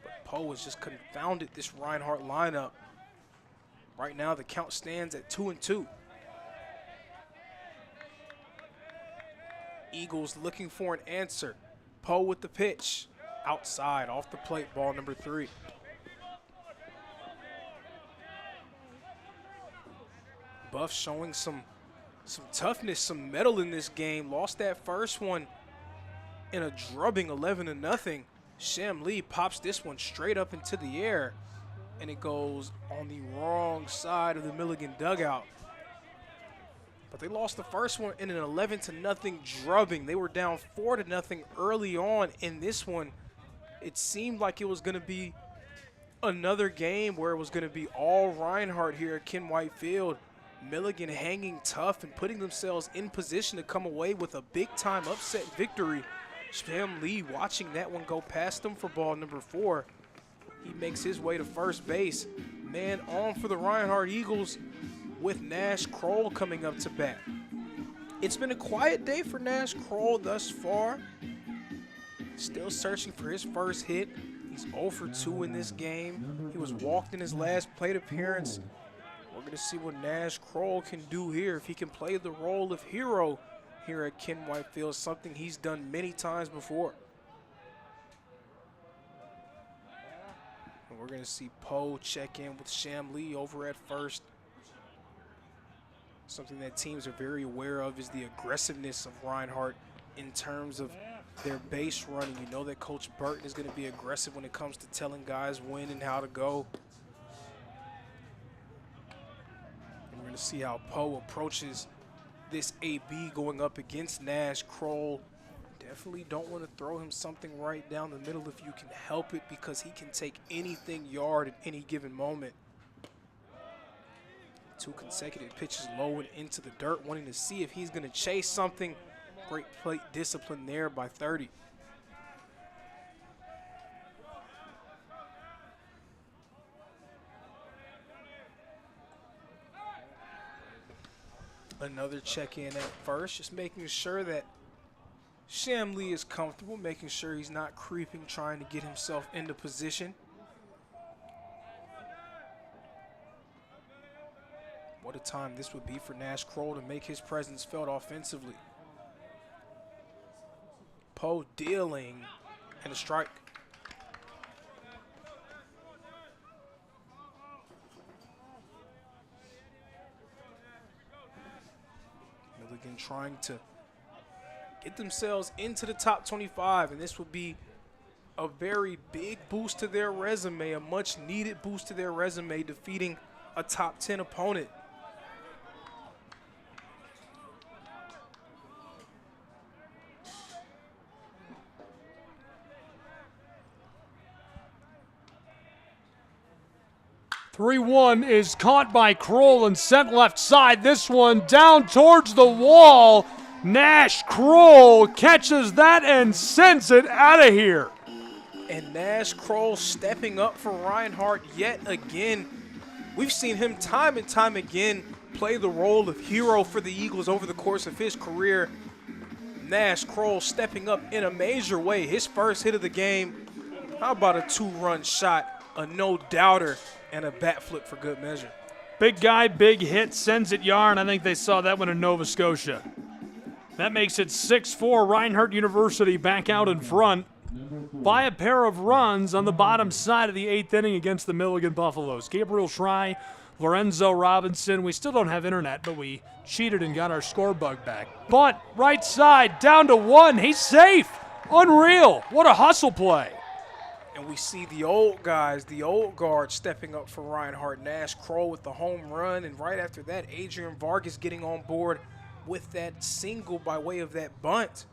Speaker 2: But Poe has just confounded this Reinhardt lineup. Right now the count stands at 2-2. Eagles looking for an answer. Poe with the pitch. Outside, off the plate, ball number 3. Buff showing some toughness, some mettle in this game. Lost that first one in a drubbing 11-0. Sham Lee pops this one straight up into the air, and it goes on the wrong side of the Milligan dugout. But they lost the first one in an 11-0 drubbing. They were down 4-0 early on in this one. It seemed like it was going to be another game where it was going to be all Reinhardt here at Ken White Field. Milligan hanging tough and putting themselves in position to come away with a big-time upset victory. Sham Lee watching that one go past him for ball number 4. He makes his way to first base. Man on for the Reinhardt Eagles with Nash Kroll coming up to bat. It's been a quiet day for Nash Kroll thus far. Still searching for his first hit. He's 0 for 2 in this game. He was walked in his last plate appearance. We're going to see what Nash Kroll can do here, if he can play the role of hero here at Ken White Field, something he's done many times before. And we're going to see Poe check in with Sham Lee over at first. Something that teams are very aware of is the aggressiveness of Reinhardt in terms of their base running. You know that Coach Burton is going to be aggressive when it comes to telling guys when and how to go. And we're going to see how Poe approaches this AB going up against Nash Kroll. Definitely don't want to throw him something right down the middle if you can help it, because he can take anything yard at any given moment. 2 consecutive pitches low and into the dirt, wanting to see if he's going to chase something. Great plate discipline there by 30. Another check-in at first, just making sure that Sham Lee is comfortable, making sure he's not creeping, trying to get himself into position. What a time this would be for Nash Kroll to make his presence felt offensively. Poe dealing, and a strike. Milligan trying to get themselves into the top 25, and this would be a very big boost to their resume, a much needed boost to their resume, defeating a top 10 opponent.
Speaker 1: "3-1 is caught by Kroll and sent left side. This one down towards the wall. Nash Kroll catches that and sends it out of here.
Speaker 2: And Nash Kroll stepping up for Reinhardt yet again. We've seen him time and time again play the role of hero for the Eagles over the course of his career. Nash Kroll stepping up in a major way. His first hit of the game. How about a 2-run shot, a no-doubter, and a bat flip for good measure.
Speaker 1: Big guy, big hit, sends it yard. I think they saw that one in Nova Scotia. That makes it 6-4. Reinhardt University back out in front by a pair of runs on the bottom side of the 8th inning against the Milligan Buffaloes. Gabriel Schrei, Lorenzo Robinson. We still don't have internet, but we cheated and got our score bug back. But right side, down to 1. He's safe. Unreal. What a hustle play.
Speaker 2: And we see the old guys, the old guard stepping up for Reinhardt. Nash Kroll with the home run, and right after that, Adrian Vargas getting on board with that single by way of that bunt.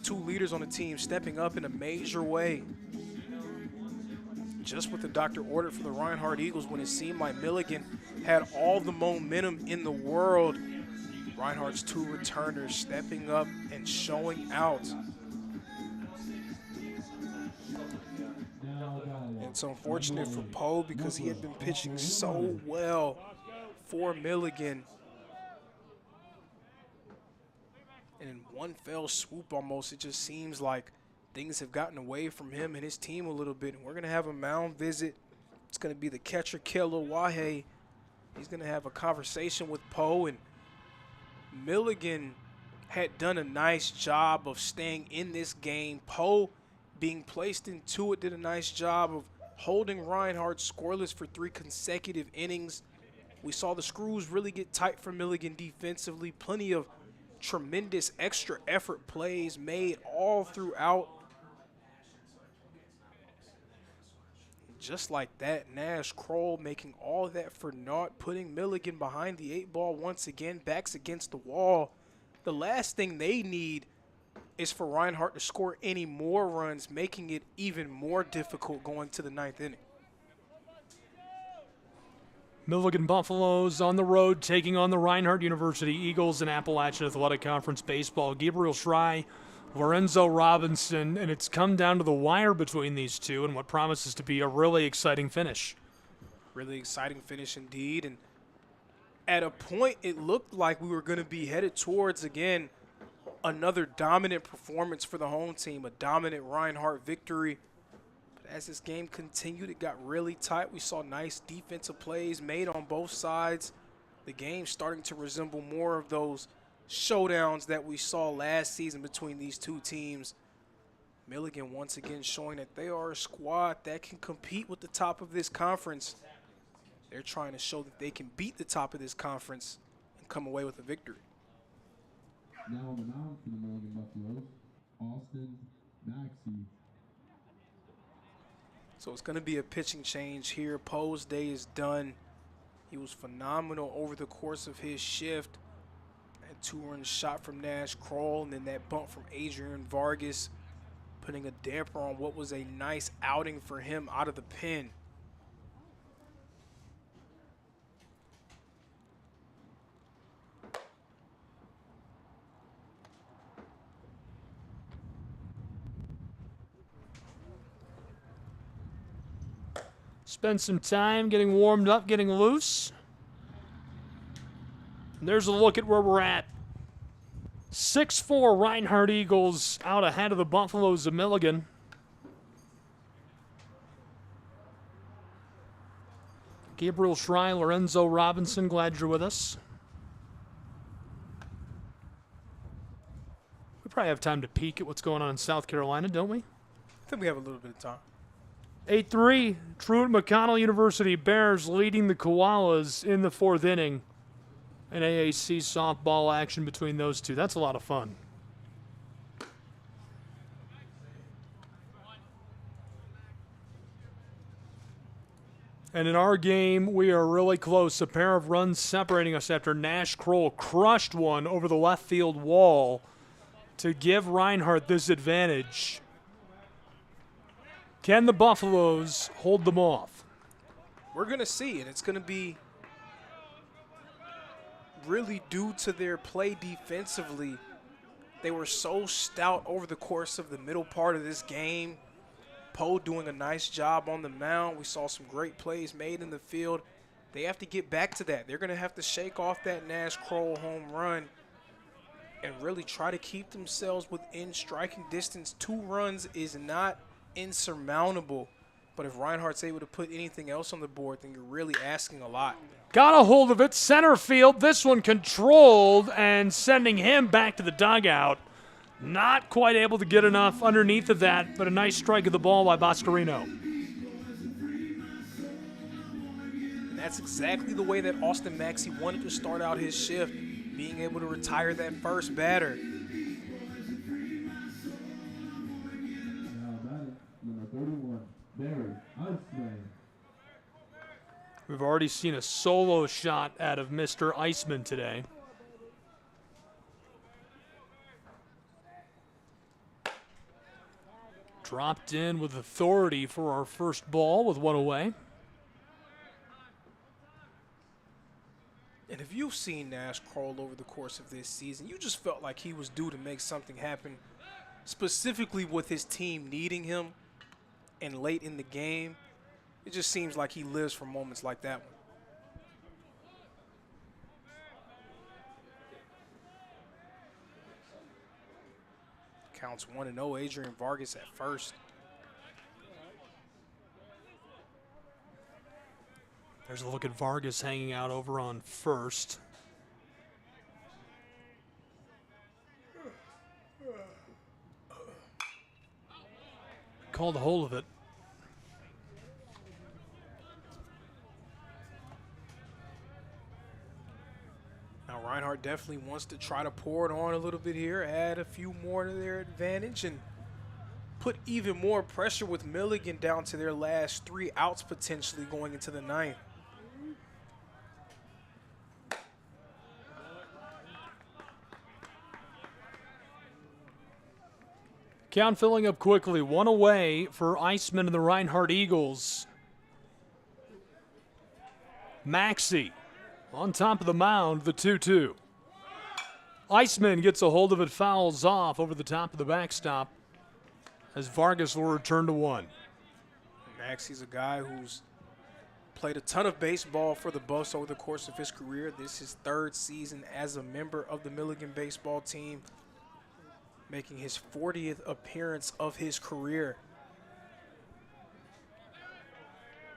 Speaker 2: Two leaders on the team stepping up in a major way. Just what the doctor ordered for the Reinhardt Eagles when it seemed like Milligan had all the momentum in the world. Reinhardt's two returners stepping up and showing out. It's unfortunate for Poe because he had been pitching so well for Milligan. And in one fell swoop almost, it just seems like things have gotten away from him and his team a little bit. And we're going to have a mound visit. It's going to be the catcher, Kelo Wahe. He's going to have a conversation with Poe. And Milligan had done a nice job of staying in this game. Poe, being placed into it, did a nice job of holding Reinhardt scoreless for 3 consecutive innings. We saw the screws really get tight for Milligan defensively. Plenty of tremendous extra effort plays made all throughout. Just like that, Nash Kroll making all of that for naught, putting Milligan behind the 8 ball once again, backs against the wall. The last thing they need is for Reinhardt to score any more runs, making it even more difficult going to the 9th inning.
Speaker 1: Milligan Buffaloes on the road taking on the Reinhardt University Eagles in Appalachian Athletic Conference Baseball. Gabriel Schrei, Lorenzo Robinson, and it's come down to the wire between these two and what promises to be a really exciting finish.
Speaker 2: Really exciting finish indeed. And at a point, it looked like we were going to be headed towards, again, another dominant performance for the home team, a dominant Reinhardt victory. As this game continued, it got really tight. We saw nice defensive plays made on both sides. The game starting to resemble more of those showdowns that we saw last season between these two teams. Milligan once again showing that they are a squad that can compete with the top of this conference. They're trying to show that they can beat the top of this conference and come away with a victory.
Speaker 3: Now on the mound for the Milligan Buffaloes, Austin Maxey.
Speaker 2: So it's going to be a pitching change here. Poe's day is done. He was phenomenal over the course of his shift. That 2-run shot from Nash Kroll, and then that bump from Adrian Vargas, putting a damper on what was a nice outing for him out of the pen.
Speaker 1: Spend some time getting warmed up, getting loose. And there's a look at where we're at. 6-4 Reinhardt Eagles out ahead of the Buffaloes of Milligan. Gabriel Schrei, Lorenzo Robinson, glad you're with us. We probably have time to peek at what's going on in South Carolina, don't we?
Speaker 2: I think we have a little bit of time.
Speaker 1: 8-3, Truett McConnell University Bears leading the Koalas in the 4th inning. An AAC softball action between those two. That's a lot of fun. And in our game, we are really close. A pair of runs separating us after Nash Kroll crushed one over the left field wall to give Reinhardt this advantage. Can the Buffaloes hold them off?
Speaker 2: We're going to see, and it's going to be really due to their play defensively. They were so stout over the course of the middle part of this game. Poe doing a nice job on the mound. We saw some great plays made in the field. They have to get back to that. They're going to have to shake off that Nash Kroll home run and really try to keep themselves within striking distance. 2 runs is not insurmountable, but if Reinhardt's able to put anything else on the board, then you're really asking a lot.
Speaker 1: Got a hold of it, center field. This one controlled and sending him back to the dugout. Not quite able to get enough underneath of that, but a nice strike of the ball by Boscarino.
Speaker 2: And that's exactly the way that Austin Maxey wanted to start out his shift, being able to retire that first batter.
Speaker 1: We've already seen a solo shot out of Mr. Iceman today. Dropped in with authority for our first ball with one away.
Speaker 2: And if you've seen Nash Kroll over the course of this season, you just felt like he was due to make something happen, specifically with his team needing him and late in the game. It just seems like he lives for moments like that one. Counts 1-0, Adrian Vargas at first.
Speaker 1: There's a look at Vargas hanging out over on first. Called a hold of it.
Speaker 2: Now Reinhardt definitely wants to try to pour it on a little bit here, add a few more to their advantage, and put even more pressure with Milligan down to their last 3 outs potentially going into the 9th.
Speaker 1: Count filling up quickly. One away for Iceman and the Reinhardt Eagles. Maxey on top of the mound, the 2-2. Iceman gets a hold of it, fouls off over the top of the backstop as Vargas will return to 1.
Speaker 2: Maxey's a guy who's played a ton of baseball for the Buffs over the course of his career. This is his 3rd season as a member of the Milligan baseball team, making his 40th appearance of his career.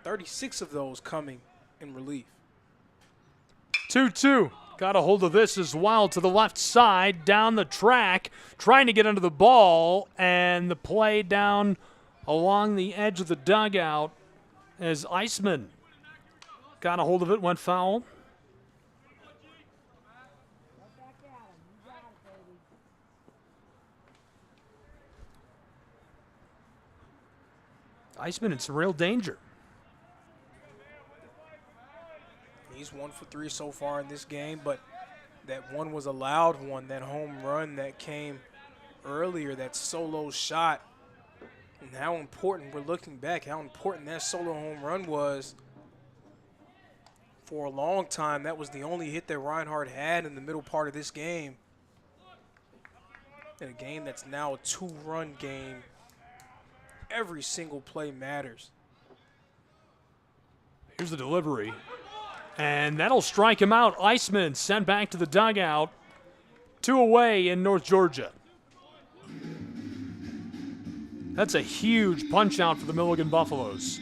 Speaker 2: 36 of those coming in relief.
Speaker 1: 2-2. Got a hold of this as well to the left side, down the track, trying to get under the ball, and the play down along the edge of the dugout as Iceman got a hold of it, went foul. Iceman in some real danger.
Speaker 2: He's 1 for 3 so far in this game, but that one was a loud one, that home run that came earlier, that solo shot, and how important, we're looking back, how important that solo home run was. For a long time, that was the only hit that Reinhardt had in the middle part of this game. In a game that's now a 2-run game, every single play matters.
Speaker 1: Here's the delivery. And that'll strike him out. Iceman sent back to the dugout. 2 away in North Georgia. That's a huge punch out for the Milligan Buffaloes.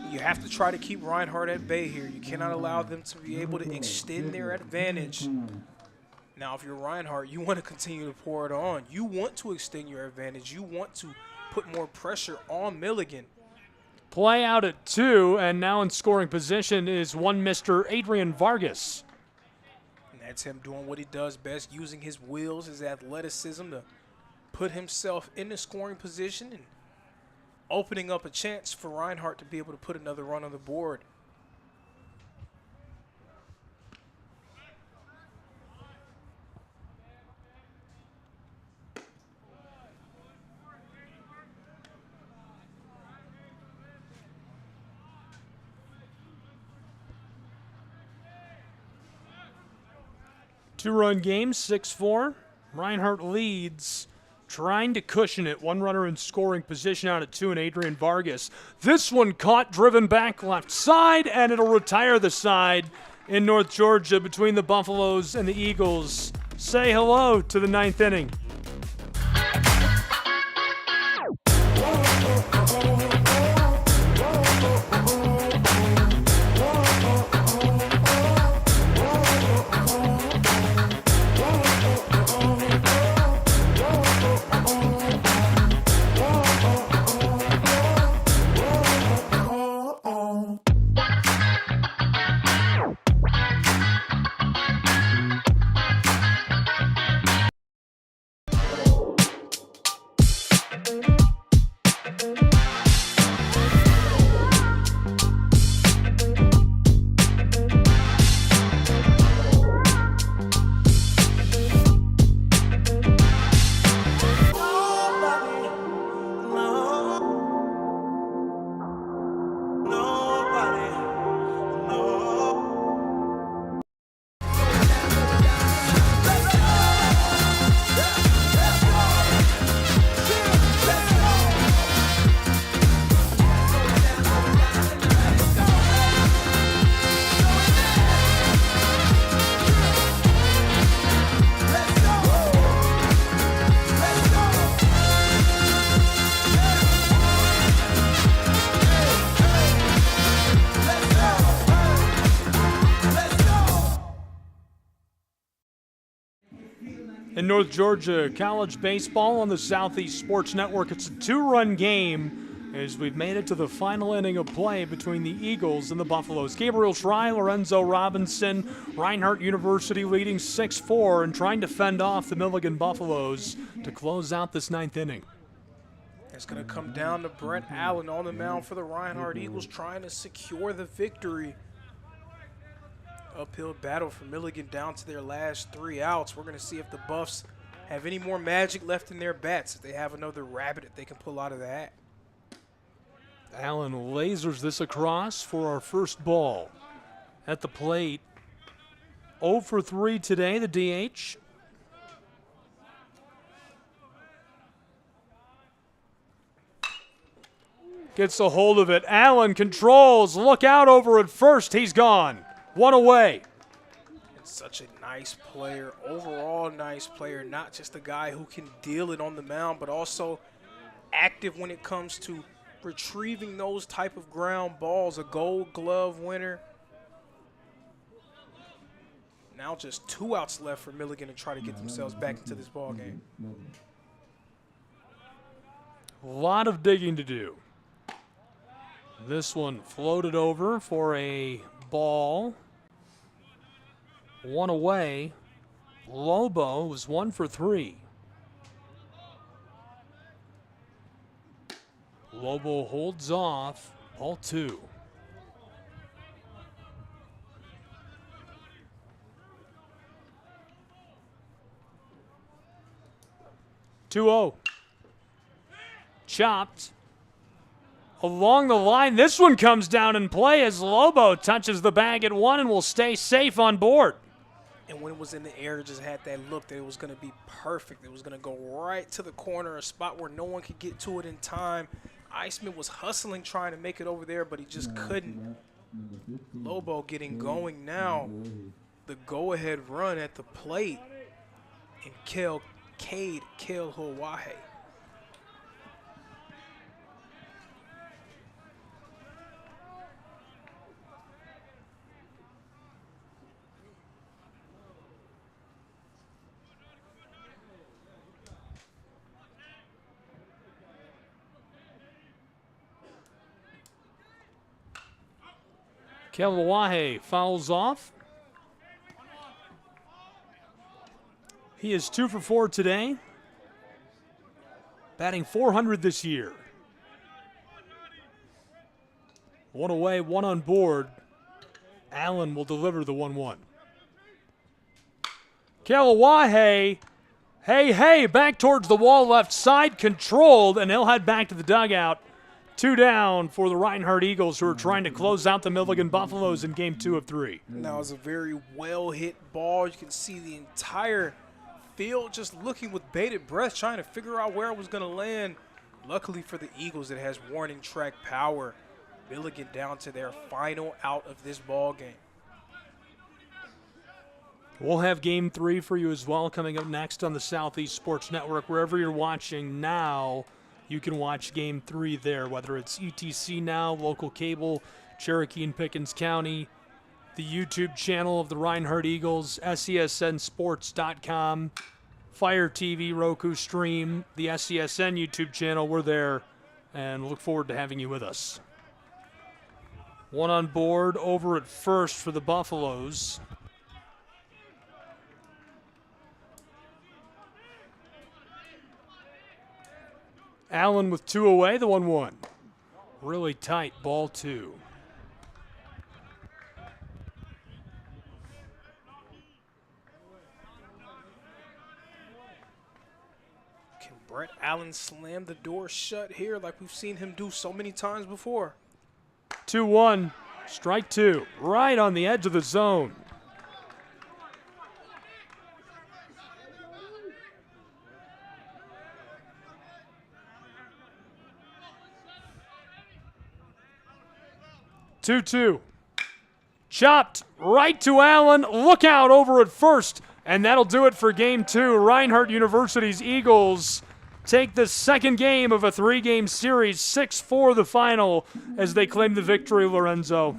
Speaker 2: You have to try to keep Reinhardt at bay here. You cannot allow them to be able to extend their advantage. Now, if you're Reinhardt, you want to continue to pour it on. You want to extend your advantage. You want to put more pressure on Milligan.
Speaker 1: Play out at 2, and now in scoring position is one Mr. Adrian Vargas.
Speaker 2: And that's him doing what he does best, using his wheels, his athleticism to put himself in the scoring position and opening up a chance for Reinhardt to be able to put another run on the board.
Speaker 1: Two-run game, 6-4. Reinhardt leads, trying to cushion it. One runner in scoring position out at 2 and Adrian Vargas. This one caught, driven back left side, and it'll retire the side in North Georgia between the Buffaloes and the Eagles. Say hello to the 9th inning. in North Georgia College baseball on the Southeast Sports Network. It's a 2-run game as we've made it to the final inning of play between the Eagles and the Buffaloes. Gabriel Schrei, Lorenzo Robinson, Reinhardt University leading 6-4 and trying to fend off the Milligan Buffaloes to close out this 9th inning.
Speaker 2: It's going to come down to Brett Allen on the mound for the Reinhardt Eagles, trying to secure the victory. Uphill battle for Milligan down to their last 3 outs. We're going to see if the Buffs have any more magic left in their bats, if they have another rabbit that they can pull out of the hat.
Speaker 1: Allen lasers this across for our first ball. At the plate, 0 for 3 today, the DH. Gets a hold of it. Allen controls. Look out over at first. He's gone. 1 away.
Speaker 2: And such a nice player, overall nice player, not just a guy who can deal it on the mound, but also active when it comes to retrieving those type of ground balls. A Gold Glove winner. Now just 2 outs left for Milligan to try to get themselves back into this ball game.
Speaker 1: A lot of digging to do. This one floated over for a ball. 1 away. Lobo was 1 for 3. Lobo holds off. Ball 2. Two-0. Chopped. Along the line, this one comes down in play as Lobo touches the bag at 1 and will stay safe on board.
Speaker 2: And when it was in the air, it just had that look that it was going to be perfect. It was going to go right to the corner, a spot where no one could get to it in time. Iceman was hustling, trying to make it over there, but he just couldn't. Lobo getting going now. The go-ahead run at the plate. And Cade Hawaii.
Speaker 1: Kelowahe fouls off. He is 2 for 4 today. Batting .400 this year. 1 away, 1 on board. Allen will deliver the 1-1. Kelowahe, hey, back towards the wall left side, controlled, and he'll head back to the dugout. 2 down for the Reinhardt Eagles, who are trying to close out the Milligan Buffaloes in game 2 of 3.
Speaker 2: Now it's a very well-hit ball. You can see the entire field just looking with bated breath, trying to figure out where it was going to land. Luckily for the Eagles, it has warning track power. Milligan down to their final out of this ball game.
Speaker 1: We'll have game 3 for you as well coming up next on the Southeast Sports Network. Wherever you're watching now, you can watch game 3 there, whether it's ETC Now, local cable, Cherokee and Pickens County, the YouTube channel of the Reinhardt Eagles, SESNsports.com, Fire TV, Roku stream, the SESN YouTube channel. We're there and look forward to having you with us. 1 on board over at first for the Buffaloes. Allen with 2 away, the 1-1. Really tight, ball 2.
Speaker 2: Can Brett Allen slam the door shut here like we've seen him do so many times before?
Speaker 1: 2-1, strike 2, right on the edge of the zone. Two-two. Chopped right to Allen. Look out over at first. And that'll do it for game 2. Reinhardt University's Eagles take the second game of a 3-game series, 6-4 the final, as they claim the victory, Lorenzo.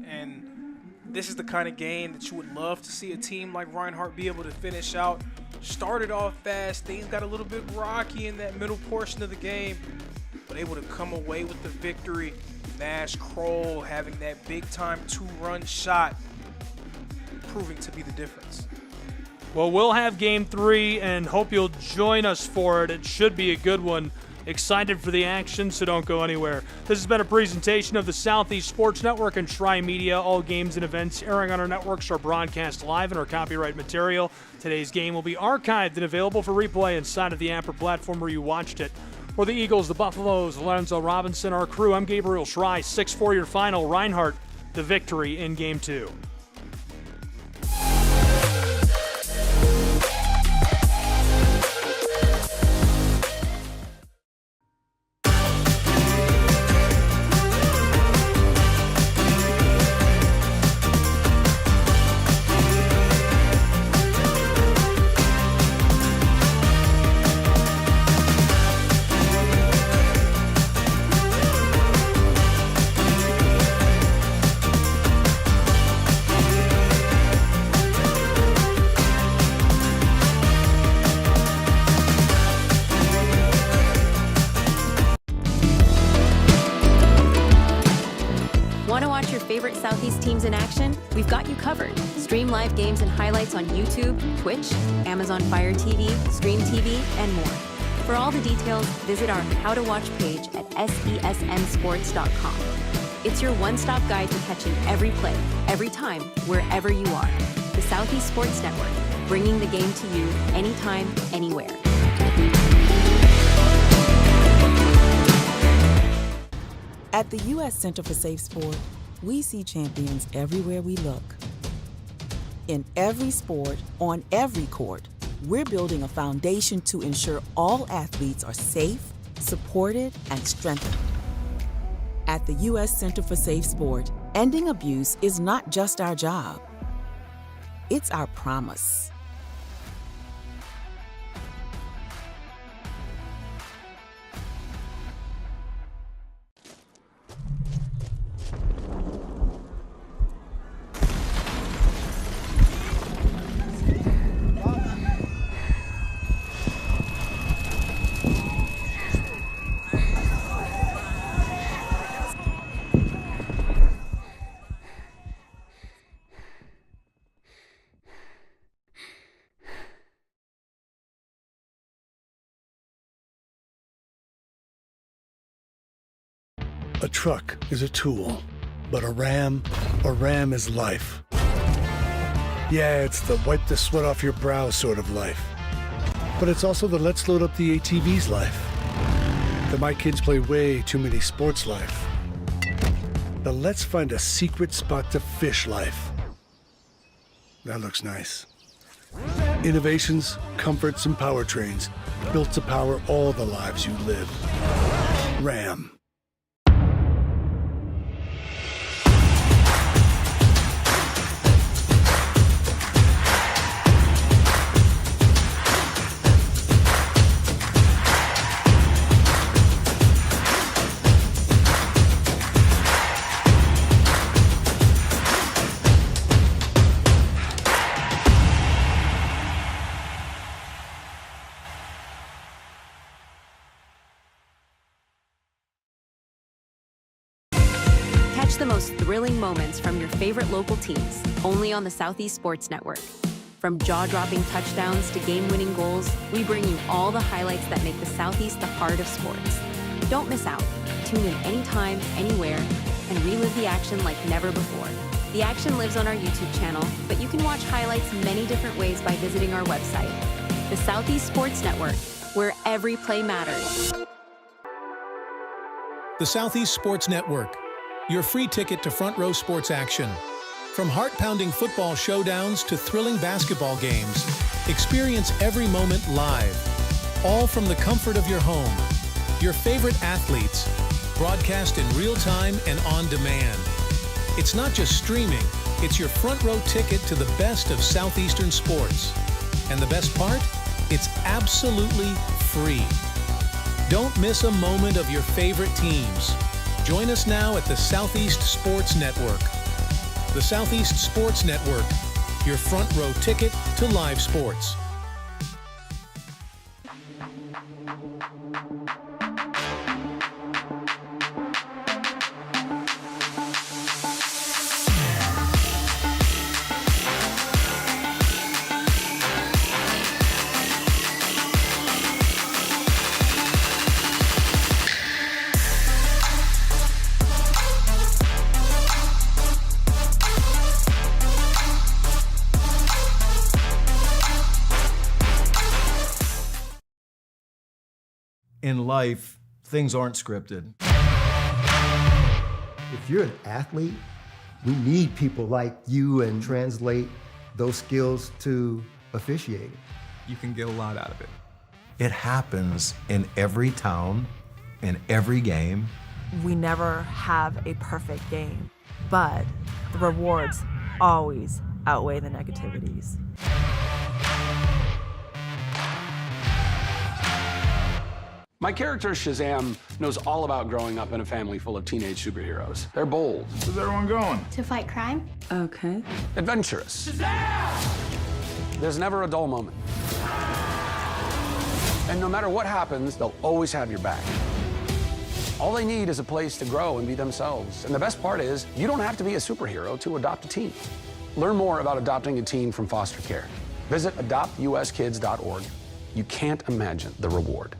Speaker 2: And this is the kind of game that you would love to see a team like Reinhardt be able to finish out. Started off fast, things got a little bit rocky in that middle portion of the game, but able to come away with the victory. Nash Kroll having that big-time 2-run shot, proving to be the difference.
Speaker 1: Well, we'll have Game 3 and hope you'll join us for it. It should be a good one. Excited for the action, so don't go anywhere. This has been a presentation of the Southeast Sports Network and Tri-Media. All games and events airing on our networks are broadcast live and are copyright material. Today's game will be archived and available for replay inside of the app or platform where you watched it. For the Eagles, the Buffaloes, Lorenzo Robinson, our crew, I'm Gabriel Schrei. 6-4 your final. Reinhardt, the victory in Game 2.
Speaker 5: Want to watch your favorite Southeast teams in action? We've got you covered. Stream live games and highlights on YouTube, Twitch, Amazon Fire TV, Stream TV, and more. For all the details, visit our How to Watch page at sesnsports.com. It's your one-stop guide to catching every play, every time, wherever you are. The Southeast Sports Network, bringing the game to you anytime, anywhere.
Speaker 6: At the U.S. Center for Safe Sport, we see champions everywhere we look. In every sport, on every court, we're building a foundation to ensure all athletes are safe, supported, and strengthened. At the U.S. Center for Safe Sport, ending abuse is not just our job. It's our promise.
Speaker 7: A truck is a tool, but a ram is life. Yeah, it's the wipe the sweat off your brow sort of life. But it's also the let's load up the ATV's life. The my kids play way too many sports life. The let's find a secret spot to fish life. That looks nice. Innovations, comforts, and powertrains built to power all the lives you live. Ram.
Speaker 5: Catch the most thrilling moments from your favorite local teams, only on the Southeast Sports Network. From jaw-dropping touchdowns to game-winning goals, we bring you all the highlights that make the Southeast the heart of sports. Don't miss out. Tune in anytime, anywhere, and relive the action like never before. The action lives on our YouTube channel, but you can watch highlights many different ways by visiting our website. The Southeast Sports Network, where every play matters.
Speaker 8: The Southeast Sports Network, your free ticket to front row sports action. From heart-pounding football showdowns to thrilling basketball games, experience every moment live, all from the comfort of your home. Your favorite athletes, broadcast in real time and on demand. It's not just streaming, it's your front row ticket to the best of Southeastern sports. And the best part? It's absolutely free. Don't miss a moment of your favorite teams. Join us now at the Southeast Sports Network. The Southeast Sports Network, your front row ticket to live sports.
Speaker 9: In life, things aren't scripted.
Speaker 10: If you're an athlete, we need people like you and translate those skills to officiating.
Speaker 11: You can get a lot out of it.
Speaker 9: It happens in every town, in every game.
Speaker 12: We never have a perfect game, but the rewards always outweigh the negativities.
Speaker 13: My character, Shazam, knows all about growing up in a family full of teenage superheroes. They're bold.
Speaker 14: Where's everyone going?
Speaker 15: To fight crime.
Speaker 12: Okay.
Speaker 13: Adventurous. Shazam! There's never a dull moment. And no matter what happens, they'll always have your back. All they need is a place to grow and be themselves. And the best part is, you don't have to be a superhero to adopt a teen. Learn more about adopting a teen from foster care. Visit adoptuskids.org. You can't imagine the reward.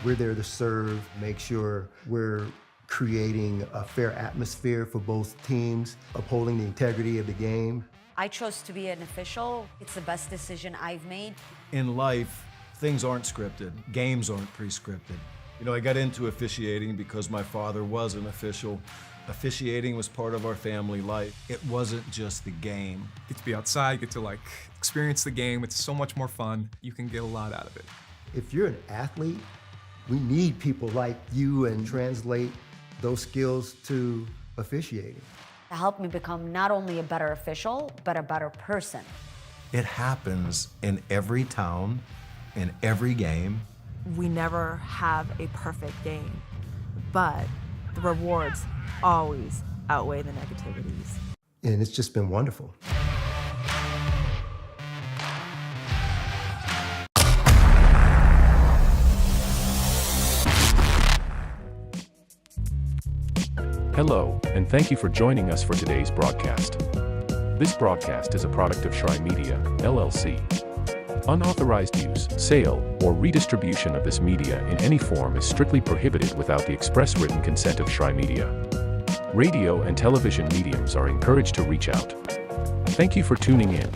Speaker 10: We're there to serve, make sure we're creating a fair atmosphere for both teams, upholding the integrity of the game.
Speaker 16: I chose to be an official. It's the best decision I've made.
Speaker 9: In life, things aren't scripted. Games aren't pre-scripted. You know, I got into officiating because my father was an official. Officiating was part of our family life. It wasn't just the game.
Speaker 11: Get to be outside, get to experience the game. It's so much more fun. You can get a lot out of it.
Speaker 10: If you're an athlete, we need people like you and translate those skills to officiating.
Speaker 16: To help me become not only a better official, but a better person.
Speaker 9: It happens in every town, in every game.
Speaker 12: We never have a perfect game, but the rewards always outweigh the negativities.
Speaker 10: And it's just been wonderful.
Speaker 17: Hello, and thank you for joining us for today's broadcast. This broadcast is a product of Shry Media, LLC. Unauthorized use, sale, or redistribution of this media in any form is strictly prohibited without the express written consent of Shry Media. Radio and television mediums are encouraged to reach out. Thank you for tuning in.